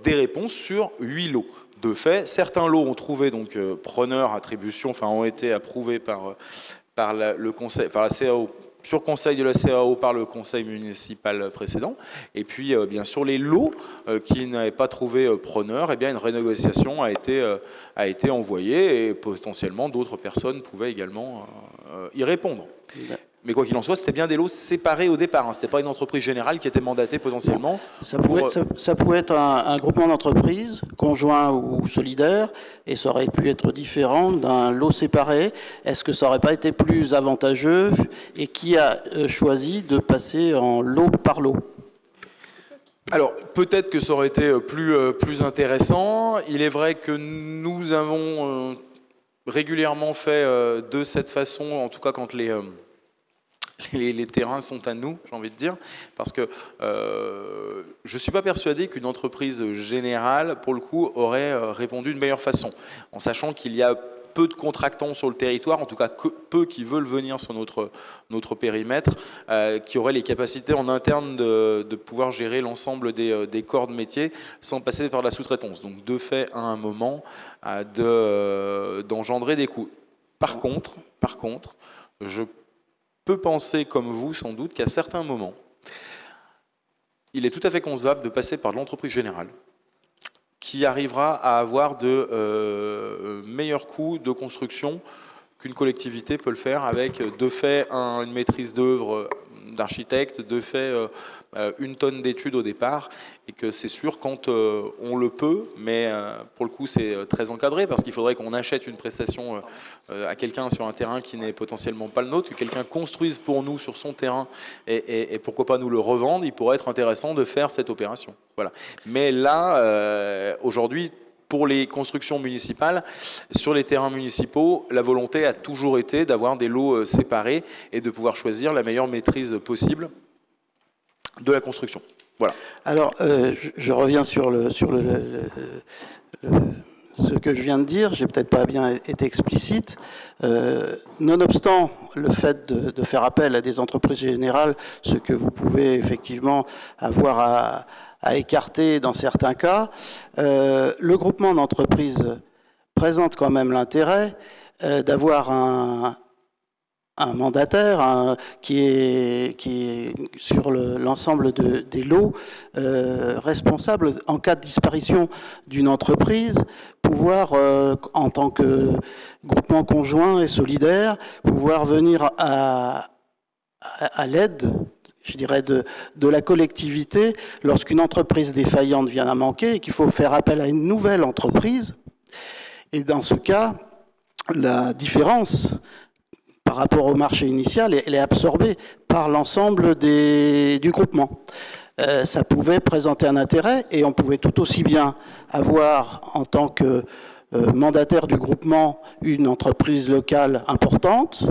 des réponses sur 8 lots. De fait, certains lots ont trouvé donc preneur, attribution, enfin ont été approuvés par le conseil, par la CAO, sur conseil de la CAO par le conseil municipal précédent. Et puis, bien sûr, les lots qui n'avaient pas trouvé preneur, eh bien, une renégociation a été envoyée et potentiellement d'autres personnes pouvaient également y répondre. Mais quoi qu'il en soit, c'était bien des lots séparés au départ. Hein. Ce n'était pas une entreprise générale qui était mandatée potentiellement. Ça pouvait être un groupement d'entreprises, conjoint ou solidaire, et ça aurait pu être différent d'un lot séparé. Est-ce que ça n'aurait pas été plus avantageux? Et qui a choisi de passer en lot par lot? Alors, peut-être que ça aurait été plus intéressant. Il est vrai que nous avons régulièrement fait de cette façon, en tout cas quand les terrains sont à nous, j'ai envie de dire, parce que je ne suis pas persuadé qu'une entreprise générale, pour le coup, aurait répondu de meilleure façon, en sachant qu'il y a peu de contractants sur le territoire, en tout cas peu qui veulent venir sur notre périmètre, qui auraient les capacités en interne de pouvoir gérer l'ensemble des corps de métier sans passer par la sous-traitance. Donc, de fait, à un moment, d'engendrer des coûts. Par contre, je peut penser comme vous, sans doute, qu'à certains moments, il est tout à fait concevable de passer par l'entreprise générale, qui arrivera à avoir de meilleurs coûts de construction qu'une collectivité peut le faire avec, de fait, une maîtrise d'œuvre d'architecte, de fait, une tonne d'études au départ, et que c'est sûr quand on le peut, mais pour le coup c'est très encadré, parce qu'il faudrait qu'on achète une prestation à quelqu'un sur un terrain qui n'est potentiellement pas le nôtre, que quelqu'un construise pour nous sur son terrain, et pourquoi pas nous le revendre. Il pourrait être intéressant de faire cette opération. Voilà. Mais là, aujourd'hui, pour les constructions municipales, sur les terrains municipaux, la volonté a toujours été d'avoir des lots séparés et de pouvoir choisir la meilleure maîtrise possible de la construction. Voilà. Alors, je reviens sur ce que je viens de dire. J'ai peut-être pas bien été explicite. Nonobstant le fait de faire appel à des entreprises générales, ce que vous pouvez effectivement avoir à écarter dans certains cas, le groupement d'entreprises présente quand même l'intérêt d'avoir un mandataire qui est sur l'ensemble des lots responsable en cas de disparition d'une entreprise, pouvoir, en tant que groupement conjoint et solidaire, pouvoir venir à l'aide, je dirais, de la collectivité lorsqu'une entreprise défaillante vient à manquer et qu'il faut faire appel à une nouvelle entreprise. Et dans ce cas, la différence par rapport au marché initial, elle est absorbée par l'ensemble du groupement. Ça pouvait présenter un intérêt, et on pouvait tout aussi bien avoir, en tant que mandataire du groupement, une entreprise locale importante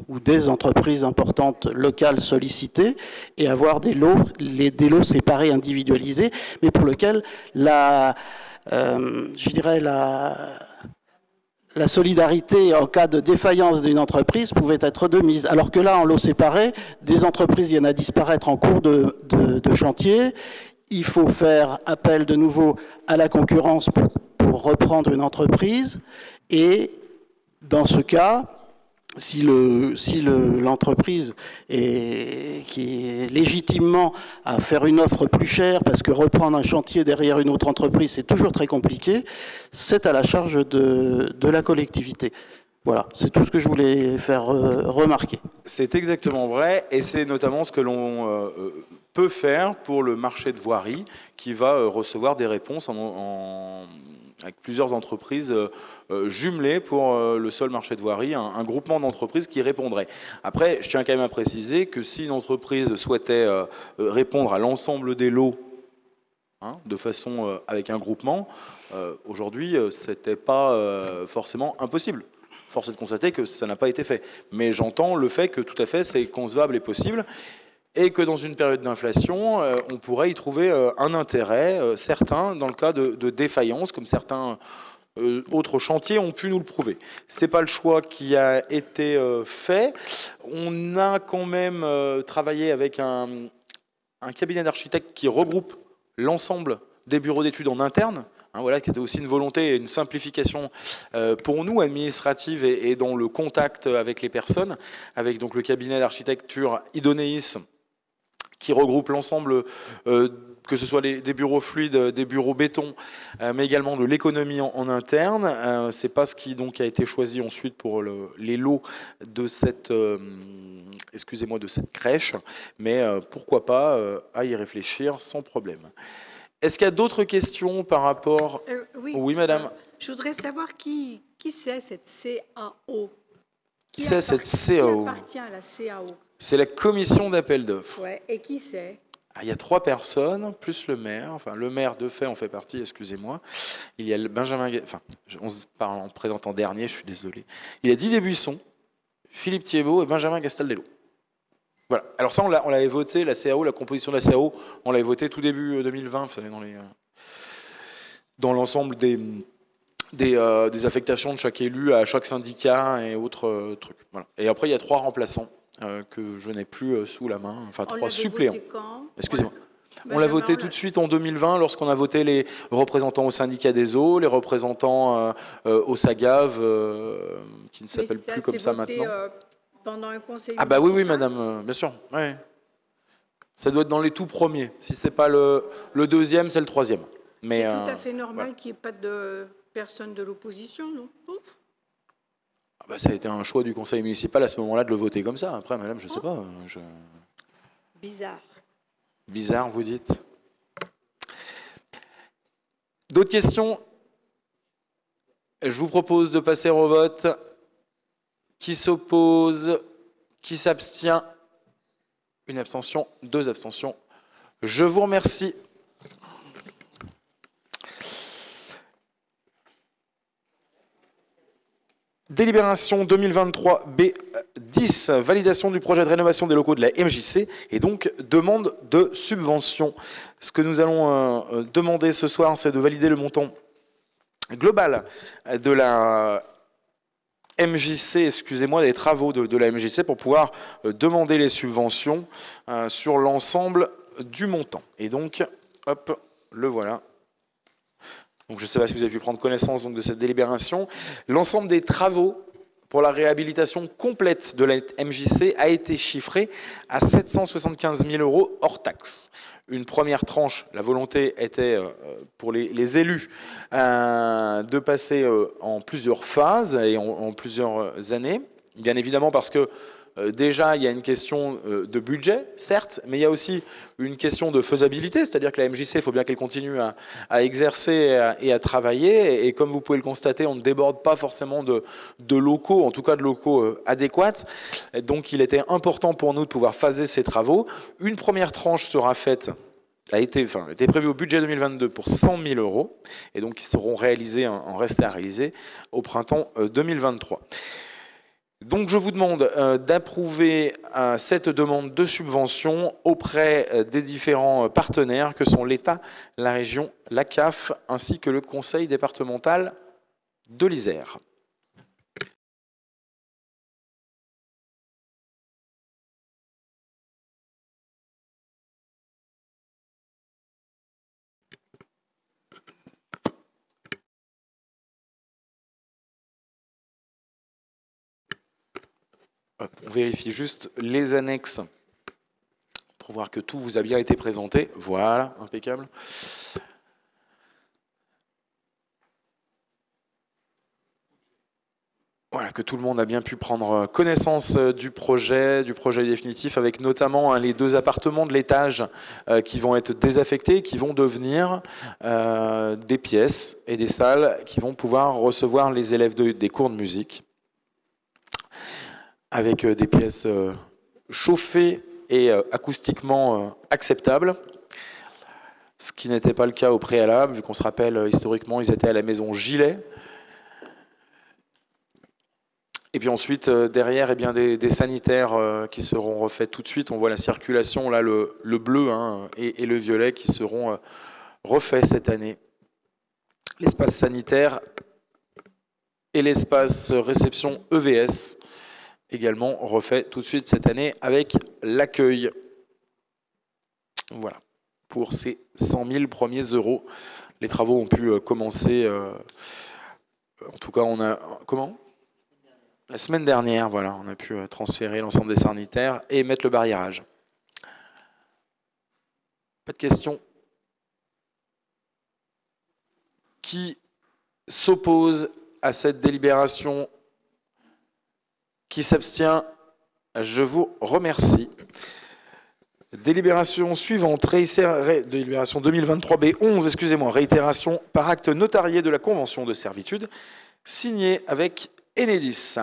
ou des entreprises importantes locales sollicitées, et avoir des lots séparés, individualisés, mais pour lesquels je dirais la solidarité en cas de défaillance d'une entreprise pouvait être de mise. Alors que là, en lot séparé, des entreprises viennent à disparaître en cours de chantier. il faut faire appel de nouveau à la concurrence pour reprendre une entreprise. Et dans ce cas, si l'entreprise qui est légitimement à faire une offre plus chère, parce que reprendre un chantier derrière une autre entreprise, c'est toujours très compliqué, c'est à la charge de la collectivité. Voilà, c'est tout ce que je voulais faire remarquer. C'est exactement vrai, et c'est notamment ce que l'on peut faire pour le marché de voirie, qui va recevoir des réponses avec plusieurs entreprises jumelées pour le seul marché de voirie, un groupement d'entreprises qui répondrait. Après, je tiens quand même à préciser que si une entreprise souhaitait répondre à l'ensemble des lots, de façon avec un groupement, aujourd'hui, c'était pas forcément impossible. Force est de constater que ça n'a pas été fait. Mais j'entends le fait que tout à fait c'est concevable et possible, et que dans une période d'inflation, on pourrait y trouver un intérêt certain dans le cas de défaillance, comme certains autres chantiers ont pu nous le prouver. C'est pas le choix qui a été fait. On a quand même travaillé avec un cabinet d'architectes qui regroupe l'ensemble des bureaux d'études en interne. Voilà, qui était aussi une volonté et une simplification pour nous, administrative et dans le contact avec les personnes, avec donc le cabinet d'architecture Idoneis, qui regroupe l'ensemble, que ce soit des bureaux fluides, des bureaux béton, mais également de l'économie en interne. C'est pas ce qui donc a été choisi ensuite pour les lots de cette, excusez-moi, de cette crèche, mais pourquoi pas à y réfléchir sans problème. Est-ce qu'il y a d'autres questions par rapport... Oui, madame. Je voudrais savoir qui c'est cette CAO. Qui c'est cette CAO? Qui appartient à la CAO? C'est la commission d'appel d'offres. Ouais. Et qui c'est? Il y a 3 personnes, plus le maire. Enfin, le maire, de fait, en fait partie, excusez-moi. Il y a Benjamin... Enfin, on se parle en présentant dernier, je suis désolé. Il y a Didier Buisson, Philippe Thiebaud et Benjamin Gastaldello. Voilà. Alors ça, on l'avait voté, la CAO, la composition de la CAO, on l'avait voté tout début 2020, vous savez, dans l'ensemble des affectations de chaque élu à chaque syndicat et autres trucs. Voilà. Et après, il y a 3 remplaçants que je n'ai plus sous la main, enfin 3 suppléants. Excusez-moi. On l'a voté tout de suite en 2020 lorsqu'on a voté les représentants au syndicat des eaux, les représentants au SAGAV, qui ne s'appelle plus comme ça maintenant. Pendant un conseil bah oui, madame, bien sûr. Ouais. Ça doit être dans les tout premiers. Si c'est pas le deuxième, c'est le troisième. C'est tout à fait normal qu'il n'y ait pas de personne de l'opposition, non? Ça a été un choix du conseil municipal à ce moment-là de le voter comme ça. Après, madame, je ne sais pas. Bizarre. Bizarre, vous dites. D'autres questions? Je vous propose de passer au vote. Qui s'oppose? Qui s'abstient? Une abstention, 2 abstentions. Je vous remercie. Délibération 2023 B10, validation du projet de rénovation des locaux de la MJC et donc demande de subvention. Ce que nous allons demander ce soir, c'est de valider le montant global de la MJC, excusez-moi, des travaux de la MJC pour pouvoir demander les subventions sur l'ensemble du montant. Et donc, hop, le voilà. Donc, je ne sais pas si vous avez pu prendre connaissance donc, de cette délibération. L'ensemble des travaux pour la réhabilitation complète de la MJC a été chiffré à 775 000 € hors taxes. Une première tranche, la volonté était pour les élus de passer en plusieurs phases et en plusieurs années. Bien évidemment parce que déjà il y a une question de budget, certes, mais il y a aussi une question de faisabilité, c'est-à-dire que la MJC, il faut bien qu'elle continue à exercer et à travailler. Et comme vous pouvez le constater, on ne déborde pas forcément de locaux, en tout cas de locaux adéquats. Donc il était important pour nous de pouvoir phaser ces travaux. Une première tranche sera faite, a été prévue au budget 2022 pour 100 000 €, et donc ils seront réalisés, en reste à réaliser, au printemps 2023. Donc je vous demande d'approuver cette demande de subvention auprès des différents partenaires que sont l'État, la région, la CAF ainsi que le conseil départemental de l'Isère. Hop, on vérifie juste les annexes pour voir que tout vous a bien été présenté. Voilà, impeccable. Voilà, que tout le monde a bien pu prendre connaissance du projet définitif, avec notamment les 2 appartements de l'étage qui vont être désaffectés, qui vont devenir des pièces et des salles qui vont pouvoir recevoir les élèves des cours de musique, avec des pièces chauffées et acoustiquement acceptables, ce qui n'était pas le cas au préalable, vu qu'on se rappelle, historiquement, ils étaient à la maison Gilet. Et puis ensuite, derrière, eh bien, des sanitaires qui seront refaits tout de suite. On voit la circulation, là, le bleu hein, et le violet qui seront refaits cette année. L'espace sanitaire et l'espace réception EVS, également refait tout de suite cette année avec l'accueil. Voilà, pour ces 100 000 premiers euros. Les travaux ont pu commencer, en tout cas, on a... Comment ? La semaine dernière, voilà, on a pu transférer l'ensemble des sanitaires et mettre le barriérage. Pas de questions? Qui s'oppose à cette délibération? Qui s'abstient? Je vous remercie. Délibération suivante, délibération 2023-B11, excusez-moi, réitération par acte notarié de la convention de servitude signée avec Enedis.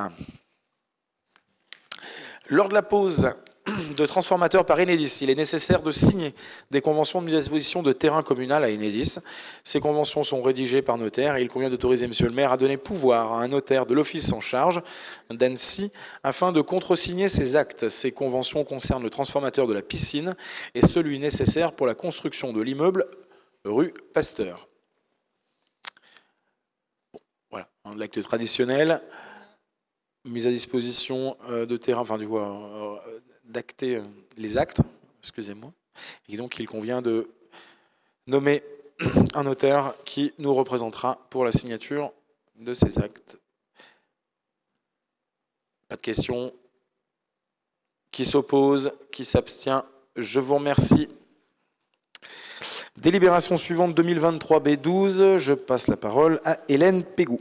Lors de la pose de transformateur par Enedis, il est nécessaire de signer des conventions de mise à disposition de terrain communal à Enedis. Ces conventions sont rédigées par notaire et il convient d'autoriser Monsieur le maire à donner pouvoir à un notaire de l'office en charge d'Annecy afin de contresigner ces actes. Ces conventions concernent le transformateur de la piscine et celui nécessaire pour la construction de l'immeuble rue Pasteur. Voilà, l'acte traditionnel, mise à disposition de terrain, enfin du coup, d'acter les actes, excusez-moi, et donc il convient de nommer un notaire qui nous représentera pour la signature de ces actes. Pas de questions? Qui s'oppose? Qui s'abstient? Je vous remercie. Délibération suivante 2023-B12, je passe la parole à Hélène Pégou.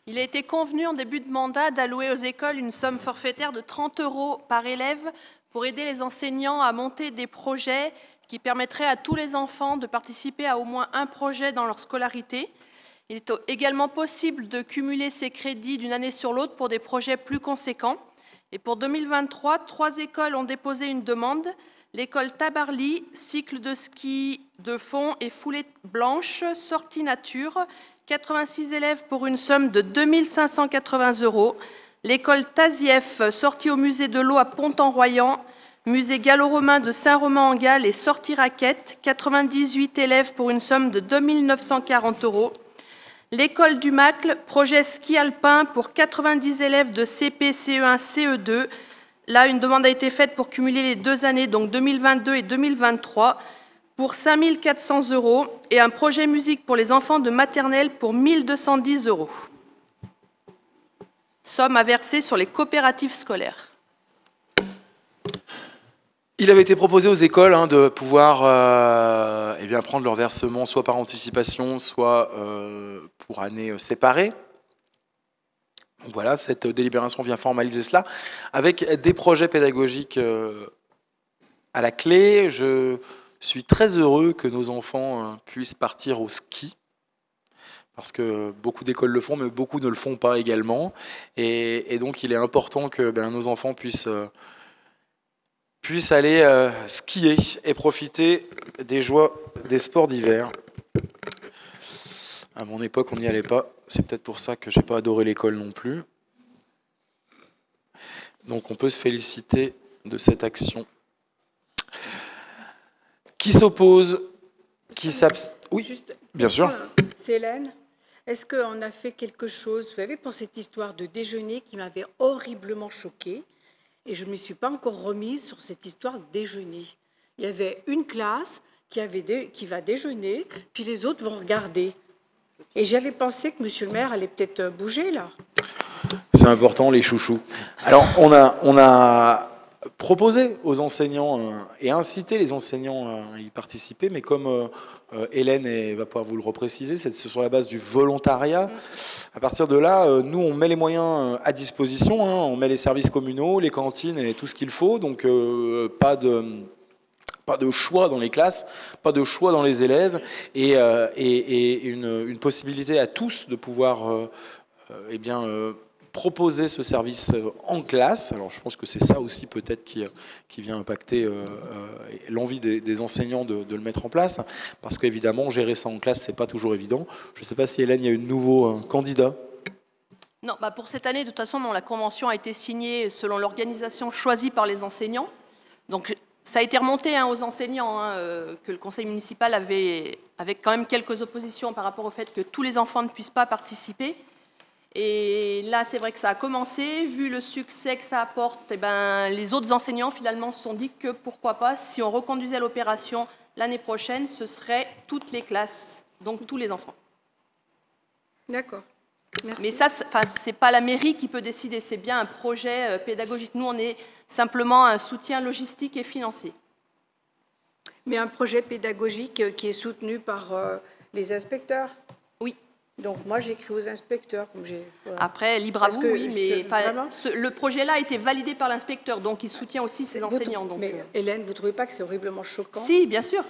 Il a été convenu en début de mandat d'allouer aux écoles une somme forfaitaire de 30 € par élève pour aider les enseignants à monter des projets qui permettraient à tous les enfants de participer à au moins un projet dans leur scolarité. Il est également possible de cumuler ces crédits d'une année sur l'autre pour des projets plus conséquents. Et pour 2023, 3 écoles ont déposé une demande. L'école Tabarly, cycle de ski de fond et foulée blanche, sortie nature, 86 élèves pour une somme de 2 580 €. L'école Tazieff, sortie au musée de l'eau à Pont-en-Royan, musée gallo-romain de Saint-Romain-en-Galles et sortie raquette, 98 élèves pour une somme de 2 940 €. L'école du Macle, projet ski alpin pour 90 élèves de CP, CE1, CE2. Là, une demande a été faite pour cumuler les 2 années, donc 2022 et 2023, pour 5 400 € et un projet musique pour les enfants de maternelle pour 1 210 €. Somme à verser sur les coopératives scolaires. Il avait été proposé aux écoles de pouvoir eh bien, prendre leur versement soit par anticipation, soit pour années séparées. Donc voilà, cette délibération vient formaliser cela, avec des projets pédagogiques à la clé. Je suis très heureux que nos enfants puissent partir au ski, parce que beaucoup d'écoles le font, mais beaucoup ne le font pas également. Et donc il est important que nos enfants puissent aller skier et profiter des joies des sports d'hiver. À mon époque, on n'y allait pas. C'est peut-être pour ça que j'ai pas adoré l'école non plus. Donc on peut se féliciter de cette action. Qui s'oppose? Qui s'abstient? Oui, juste, bien sûr. C'est Hélène. Est-ce qu'on a fait quelque chose, vous savez, pour cette histoire de déjeuner qui m'avait horriblement choquée, et je ne me suis pas encore remise sur cette histoire de déjeuner. Il y avait une classe qui va déjeuner, puis les autres vont regarder. Et j'avais pensé que monsieur le maire allait peut-être bouger, là. C'est important, les chouchous. Alors, on a proposé aux enseignants et incité les enseignants à y participer, mais comme Hélène va pouvoir vous le repréciser, c'est sur la base du volontariat. À partir de là, nous, on met les moyens à disposition, hein, on met les services communaux, les cantines et tout ce qu'il faut, donc pas de choix dans les classes, pas de choix dans les élèves, et une possibilité à tous de pouvoir proposer ce service en classe. Alors je pense que c'est ça aussi peut-être qui vient impacter l'envie des enseignants de le mettre en place, parce qu'évidemment gérer ça en classe c'est pas toujours évident. Je ne sais pas si Hélène, il y a eu de nouveau candidat. Non, pour cette année, de toute façon, non, la convention a été signée selon l'organisation choisie par les enseignants. Donc ça a été remonté aux enseignants, que le conseil municipal avait quand même quelques oppositions par rapport au fait que tous les enfants ne puissent pas participer. Et là, c'est vrai que ça a commencé. Vu le succès que ça apporte, les autres enseignants, finalement, se sont dit que pourquoi pas, si on reconduisait l'opération l'année prochaine, ce serait toutes les classes, donc tous les enfants. D'accord. Merci. Mais ça, c'est pas la mairie qui peut décider, c'est bien un projet pédagogique. Nous, on est simplement un soutien logistique et financier. Mais un projet pédagogique qui est soutenu par les inspecteurs? Oui. Donc moi, j'écris aux inspecteurs. Voilà. Après, libre à vous, oui, mais le projet-là a été validé par l'inspecteur, donc il soutient aussi ses enseignants. Donc, mais Hélène, vous ne trouvez pas que c'est horriblement choquant? Si, bien sûr.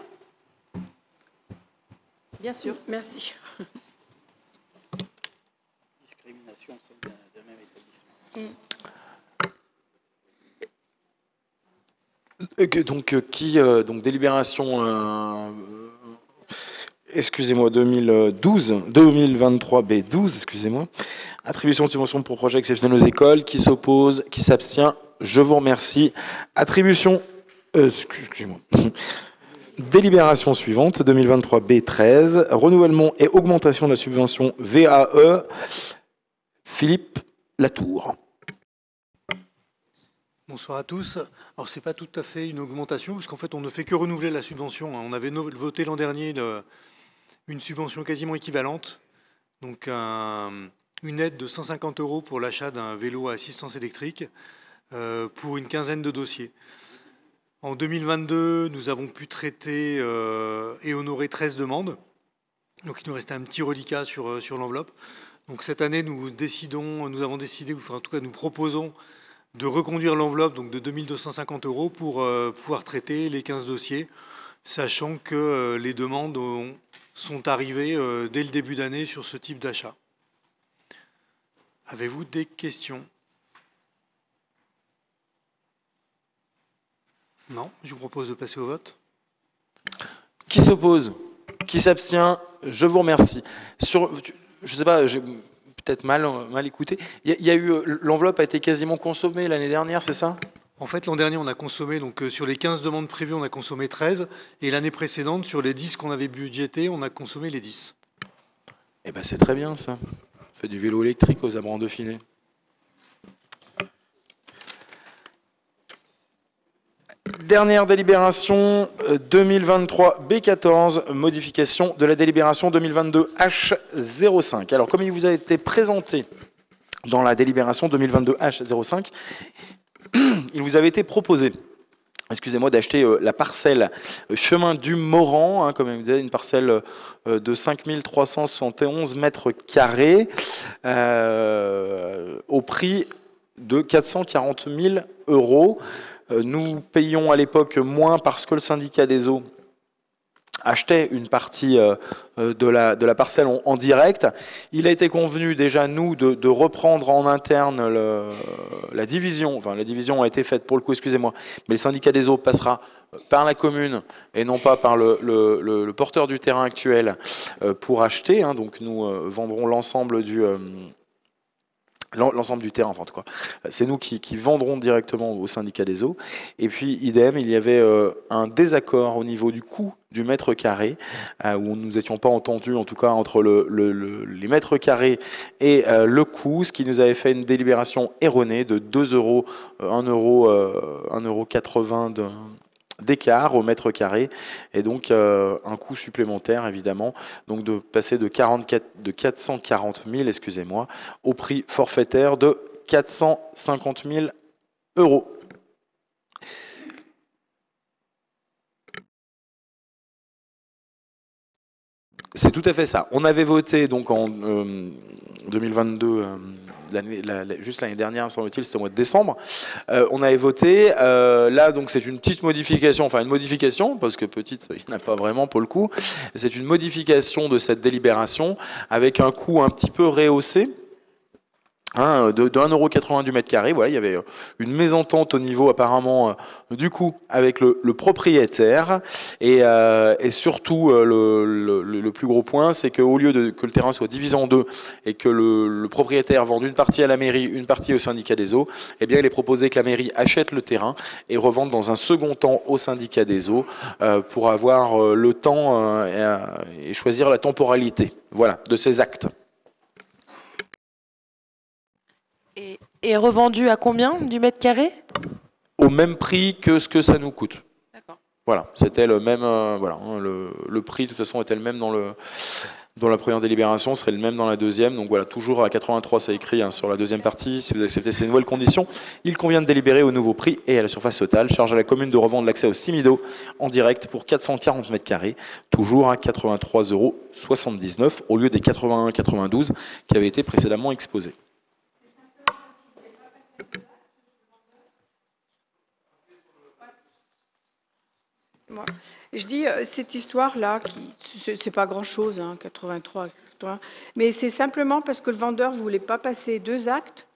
Bien sûr. Merci. Discrimination d'un même établissement. Donc délibération... excusez-moi, 2023 B12, excusez-moi. Attribution de subvention pour projet exceptionnel aux écoles. Qui s'oppose? Qui s'abstient? Je vous remercie. Attribution... excusez-moi. Délibération suivante, 2023 B13. Renouvellement et augmentation de la subvention VAE. Philippe Latour. Bonsoir à tous. Alors, ce n'est pas tout à fait une augmentation, parce qu'en fait, on ne fait que renouveler la subvention. On avait voté l'an dernier une subvention quasiment équivalente, donc une aide de 150 € pour l'achat d'un vélo à assistance électrique pour une quinzaine de dossiers. En 2022, nous avons pu traiter et honorer 13 demandes, donc il nous restait un petit reliquat sur l'enveloppe. Donc cette année, nous avons décidé, ou en tout cas nous proposons de reconduire l'enveloppe donc de 2250 € pour pouvoir traiter les 15 dossiers, sachant que les demandes sont arrivées dès le début d'année sur ce type d'achat. Avez-vous des questions? Non, je vous propose de passer au vote. Qui s'oppose? Qui s'abstient? Je vous remercie. Je ne sais pas, j'ai peut-être mal écouté. L'enveloppe a été quasiment consommée l'année dernière, c'est ça? En fait, l'an dernier, on a consommé, donc sur les 15 demandes prévues, on a consommé 13. Et l'année précédente, sur les 10 qu'on avait budgétés, on a consommé les 10. Eh bien, c'est très bien, ça. On fait du vélo électrique aux abrans Dauphiné. Dernière délibération 2023 B14, modification de la délibération 2022 H05. Alors, comme il vous a été présenté dans la délibération 2022 H05, il vous avait été proposé, excusez-moi, d'acheter la parcelle chemin du Moran, comme je vous disais, une parcelle de 5371 mètres carrés au prix de 440 000 €. Nous payions à l'époque moins parce que le syndicat des eaux achetait une partie de la parcelle en direct. Il a été convenu déjà, nous, de reprendre en interne la division. Enfin, la division a été faite pour le coup, excusez-moi, mais le syndicat des eaux passera par la commune et non pas par le porteur du terrain actuel pour acheter. Donc nous vendrons l'ensemble du terrain, enfin en tout cas, c'est nous qui vendrons directement au syndicat des eaux. Et puis, idem, il y avait un désaccord au niveau du coût du mètre carré, où nous n'étions pas entendus, en tout cas, entre les mètres carrés et le coût, ce qui nous avait fait une délibération erronée de 2 €, 1,80 € d'écart au mètre carré, et donc un coût supplémentaire évidemment, donc de passer de 440 000, excusez-moi, au prix forfaitaire de 450 000 €. C'est tout à fait ça. On avait voté donc en 2022, juste l'année dernière, me semble-t-il, c'était au mois de décembre. On avait voté. Là, donc, c'est une petite modification, enfin une modification, parce que petite, il n'y en a pas vraiment pour le coup. C'est une modification de cette délibération avec un coût un petit peu rehaussé. De 1,80 € du mètre carré. Voilà, il y avait une mésentente au niveau apparemment du coup avec le propriétaire, et surtout le plus gros point, c'est qu'au lieu que le terrain soit divisé en deux et que le propriétaire vende une partie à la mairie, une partie au syndicat des eaux, eh bien il est proposé que la mairie achète le terrain et revende dans un second temps au syndicat des eaux pour avoir le temps et choisir la temporalité, voilà, de ces actes. Et revendu à combien du mètre carré? Au même prix que ce que ça nous coûte. D'accord. Voilà, c'était le même. Voilà, le prix de toute façon était le même dans la première délibération, serait le même dans la deuxième. Donc voilà, toujours à 83, c'est écrit sur la deuxième partie. Si vous acceptez ces nouvelles conditions, il convient de délibérer au nouveau prix et à la surface totale. Charge à la commune de revendre l'accès au Simido en direct pour 440 mètres carrés, toujours à 83,79 € au lieu des 81,92 qui avaient été précédemment exposés. Je dis, cette histoire-là, c'est pas grand-chose, hein, 83, 80, mais c'est simplement parce que le vendeur ne voulait pas passer 2 actes.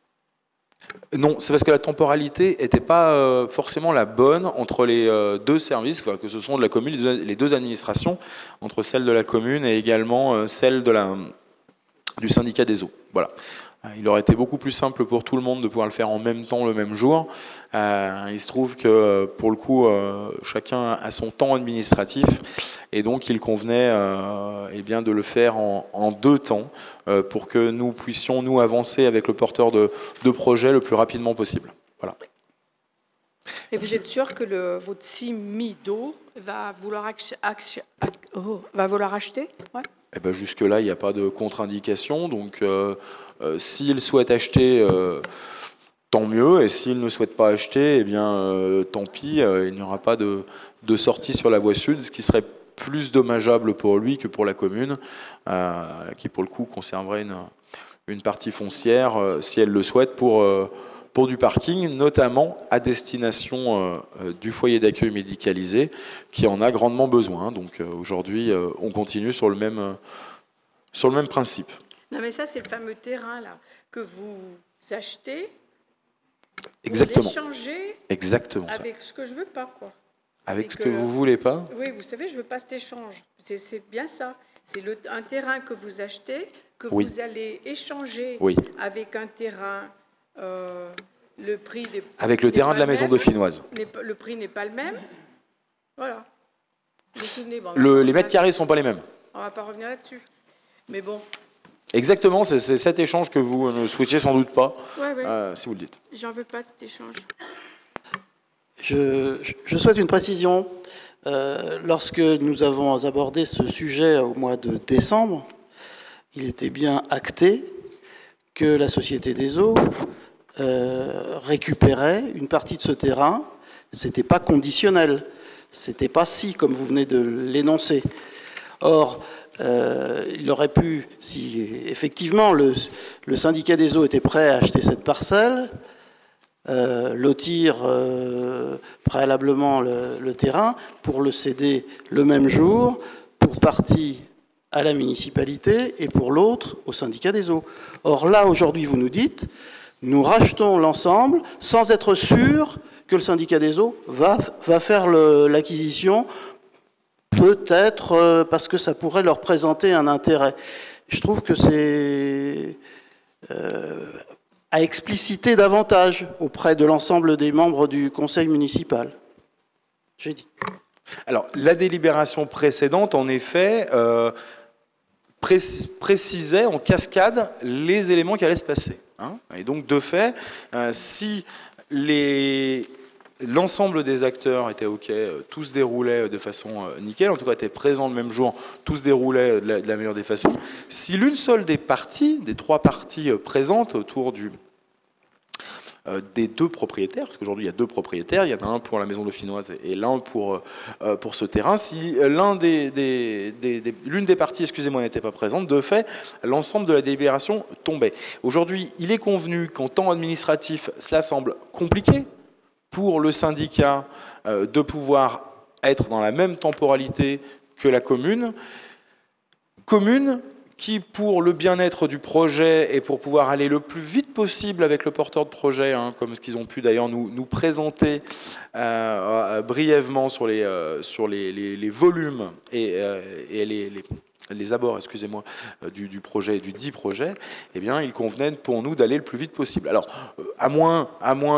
Non, c'est parce que la temporalité n'était pas forcément la bonne entre les deux services, que ce sont de la commune, les deux administrations, entre celle de la commune et également celle du syndicat des eaux. Voilà. Il aurait été beaucoup plus simple pour tout le monde de pouvoir le faire en même temps, le même jour. Il se trouve que, pour le coup, chacun a son temps administratif, et donc il convenait bien de le faire en 2 temps pour que nous puissions, nous, avancer avec le porteur de projet le plus rapidement possible. Voilà. Et vous êtes sûr que votre Simido va vouloir acheter? Ouais. Eh ben jusque-là, il n'y a pas de contre-indication. Donc, s'il souhaite acheter, tant mieux. Et s'il ne souhaite pas acheter, eh bien, tant pis. Il n'y aura pas de sortie sur la voie sud, ce qui serait plus dommageable pour lui que pour la commune, qui, pour le coup, conserverait une partie foncière, si elle le souhaite, pour du parking, notamment à destination du foyer d'accueil médicalisé, qui en a grandement besoin. Donc aujourd'hui, on continue sur le même principe. Non, mais ça, c'est le fameux terrain là que vous achetez. Exactement. Vous l'échangez. Exactement. Avec ce que je veux pas, quoi. Avec ce que vous voulez pas. Oui, vous savez, je veux pas cet échange. C'est bien ça. C'est un terrain que vous achetez, que oui. vous allez échanger oui. avec un terrain. Le prix avec le terrain de la maison dauphinoise. Le prix n'est pas le même. Voilà. Les mètres carrés ne sont pas les mêmes. On ne va pas revenir là-dessus. Mais bon. Exactement, c'est cet échange que vous ne souhaitiez sans doute pas, si vous le dites. J'en veux pas de cet échange. Je souhaite une précision. Lorsque nous avons abordé ce sujet au mois de décembre, il était bien acté que la Société des eaux récupérait une partie de ce terrain. C'était pas conditionnel, c'était pas si, comme vous venez de l'énoncer. Or, il aurait pu, si effectivement le syndicat des eaux était prêt à acheter cette parcelle, lotir préalablement le terrain pour le céder le même jour, pour partie à la municipalité et pour l'autre au syndicat des eaux. Or là, aujourd'hui, vous nous dites, nous rachetons l'ensemble sans être sûr que le syndicat des eaux va faire l'acquisition, peut-être parce que ça pourrait leur présenter un intérêt. Je trouve que c'est à expliciter davantage auprès de l'ensemble des membres du conseil municipal. J'ai dit. Alors, la délibération précédente, en effet, précisait en cascade les éléments qui allaient se passer. Et donc, de fait, si les l'ensemble des acteurs étaient OK, tout se déroulait de façon nickel, en tout cas étaient présents le même jour, tout se déroulait de la meilleure des façons. Si l'une seule des parties, des 3 parties présentes autour des 2 propriétaires, parce qu'aujourd'hui il y a 2 propriétaires, il y en a un pour la maison dauphinoise et l'un pour ce terrain. Si l'une des parties, excusez-moi, n'était pas présente, de fait, l'ensemble de la délibération tombait. Aujourd'hui, il est convenu qu'en temps administratif, cela semble compliqué pour le syndicat de pouvoir être dans la même temporalité que la commune qui, pour le bien-être du projet et pour pouvoir aller le plus vite possible avec le porteur de projet, comme ce qu'ils ont pu d'ailleurs nous présenter brièvement sur les volumes et les abords, excusez-moi, du projet, du dit projet, eh bien, il convenait pour nous d'aller le plus vite possible. Alors, à moins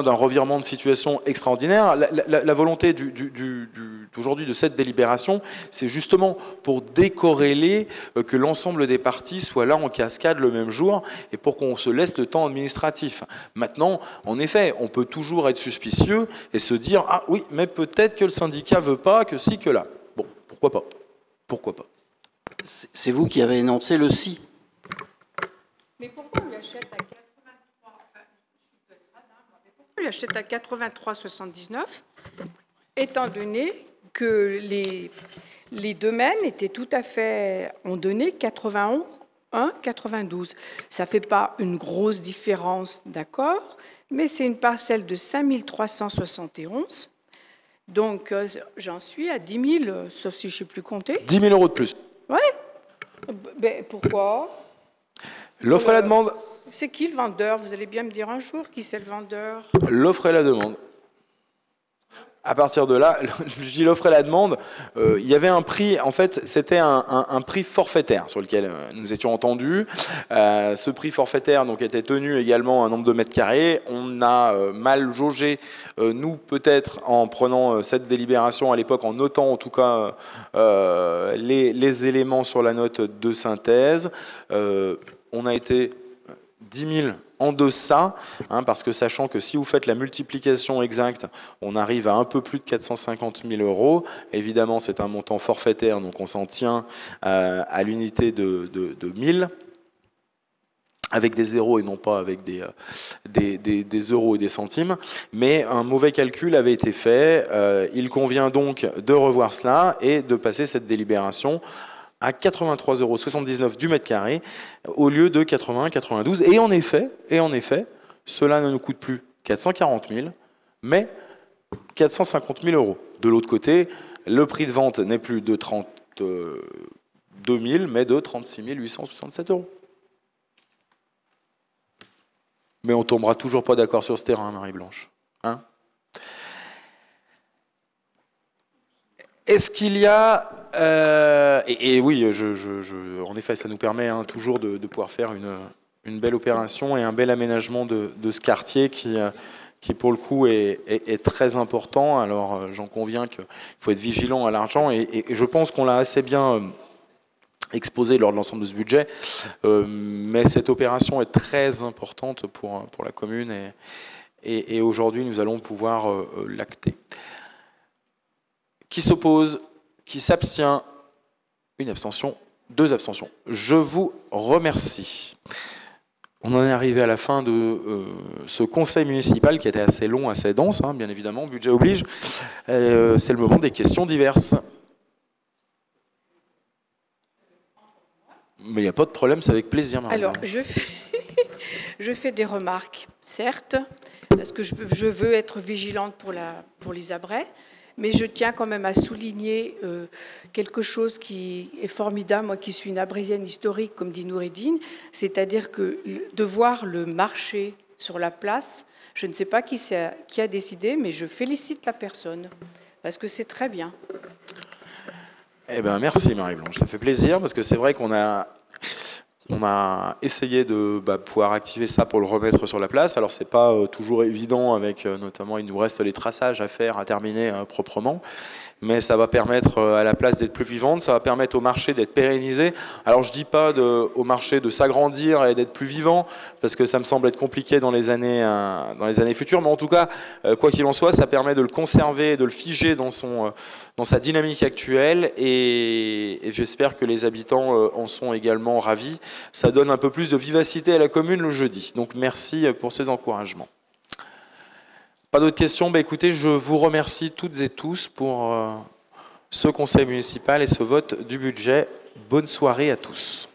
d'un revirement de situation extraordinaire, la volonté d'aujourd'hui de cette délibération, c'est justement pour décorréler que l'ensemble des parties soient là en cascade le même jour et pour qu'on se laisse le temps administratif. Maintenant, en effet, on peut toujours être suspicieux et se dire « Ah oui, mais peut-être que le syndicat veut pas, que si, que là. » Bon, pourquoi pas? Pourquoi pas? C'est vous qui avez énoncé le si. Mais pourquoi on l'achète à 83,79 étant donné que les domaines étaient tout à fait, ont donné 91,92. Ça ne fait pas une grosse différence, d'accord, mais c'est une parcelle de 5371. Donc, j'en suis à 10 000, sauf si je ne sais plus compter. 10 000 euros de plus. Oui. Ben, pourquoi? L'offre et la demande. C'est qui le vendeur? Vous allez bien me dire un jour qui c'est le vendeur. L'offre et la demande. À partir de là, je dis l'offre et la demande, il y avait un prix, en fait, c'était un prix forfaitaire sur lequel nous étions entendus. Ce prix forfaitaire donc, était tenu également un nombre de mètres carrés. On a mal jaugé, nous peut-être, en prenant cette délibération à l'époque, en notant en tout cas les éléments sur la note de synthèse. On a été 10 000 en deçà, parce que sachant que si vous faites la multiplication exacte, on arrive à un peu plus de 450 000 euros. Évidemment, c'est un montant forfaitaire, donc on s'en tient à l'unité de 1000, avec des zéros et non pas avec des euros et des centimes. Mais un mauvais calcul avait été fait. Il convient donc de revoir cela et de passer cette délibération à 83,79 € du mètre carré au lieu de 80,92 €. Et en effet, cela ne nous coûte plus 440 000, mais 450 000 euros. De l'autre côté, le prix de vente n'est plus de 32 000, mais de 36 867 €. Mais on ne tombera toujours pas d'accord sur ce terrain, Marie-Blanche. Est-ce qu'il y a... et oui, en effet, ça nous permet toujours de pouvoir faire une belle opération et un bel aménagement de ce quartier qui pour le coup, est très important. Alors, j'en conviens qu'il faut être vigilant à l'argent et je pense qu'on l'a assez bien exposé lors de l'ensemble de ce budget. Mais cette opération est très importante pour la commune et aujourd'hui, nous allons pouvoir l'acter. Qui s'oppose, qui s'abstient, une abstention, 2 abstentions. Je vous remercie. On en est arrivé à la fin de ce conseil municipal qui était assez long, assez dense, bien évidemment, budget oblige. C'est le moment des questions diverses. Mais il n'y a pas de problème, c'est avec plaisir, Marie. Alors, je fais des remarques, certes, parce que je veux être vigilante pour les abrais. Mais je tiens quand même à souligner quelque chose qui est formidable, moi qui suis une abrésienne historique, comme dit Noureddine, c'est-à-dire que de voir le marché sur la place, je ne sais pas qui a décidé, mais je félicite la personne, parce que c'est très bien. Eh bien, merci Marie-Blanche, ça fait plaisir, parce que c'est vrai qu'on a On a essayé de pouvoir activer ça pour le remettre sur la place. Alors c'est pas toujours évident avec notamment il nous reste les traçages à faire, à terminer proprement. Mais ça va permettre à la place d'être plus vivante, ça va permettre au marché d'être pérennisé. Alors je dis pas au marché de s'agrandir et d'être plus vivant, parce que ça me semble être compliqué dans les années futures, mais en tout cas, quoi qu'il en soit, ça permet de le conserver, de le figer dans sa dynamique actuelle, et j'espère que les habitants en sont également ravis. Ça donne un peu plus de vivacité à la commune le jeudi. Donc merci pour ces encouragements. Pas d'autres questions? Écoutez, je vous remercie toutes et tous pour ce conseil municipal et ce vote du budget. Bonne soirée à tous.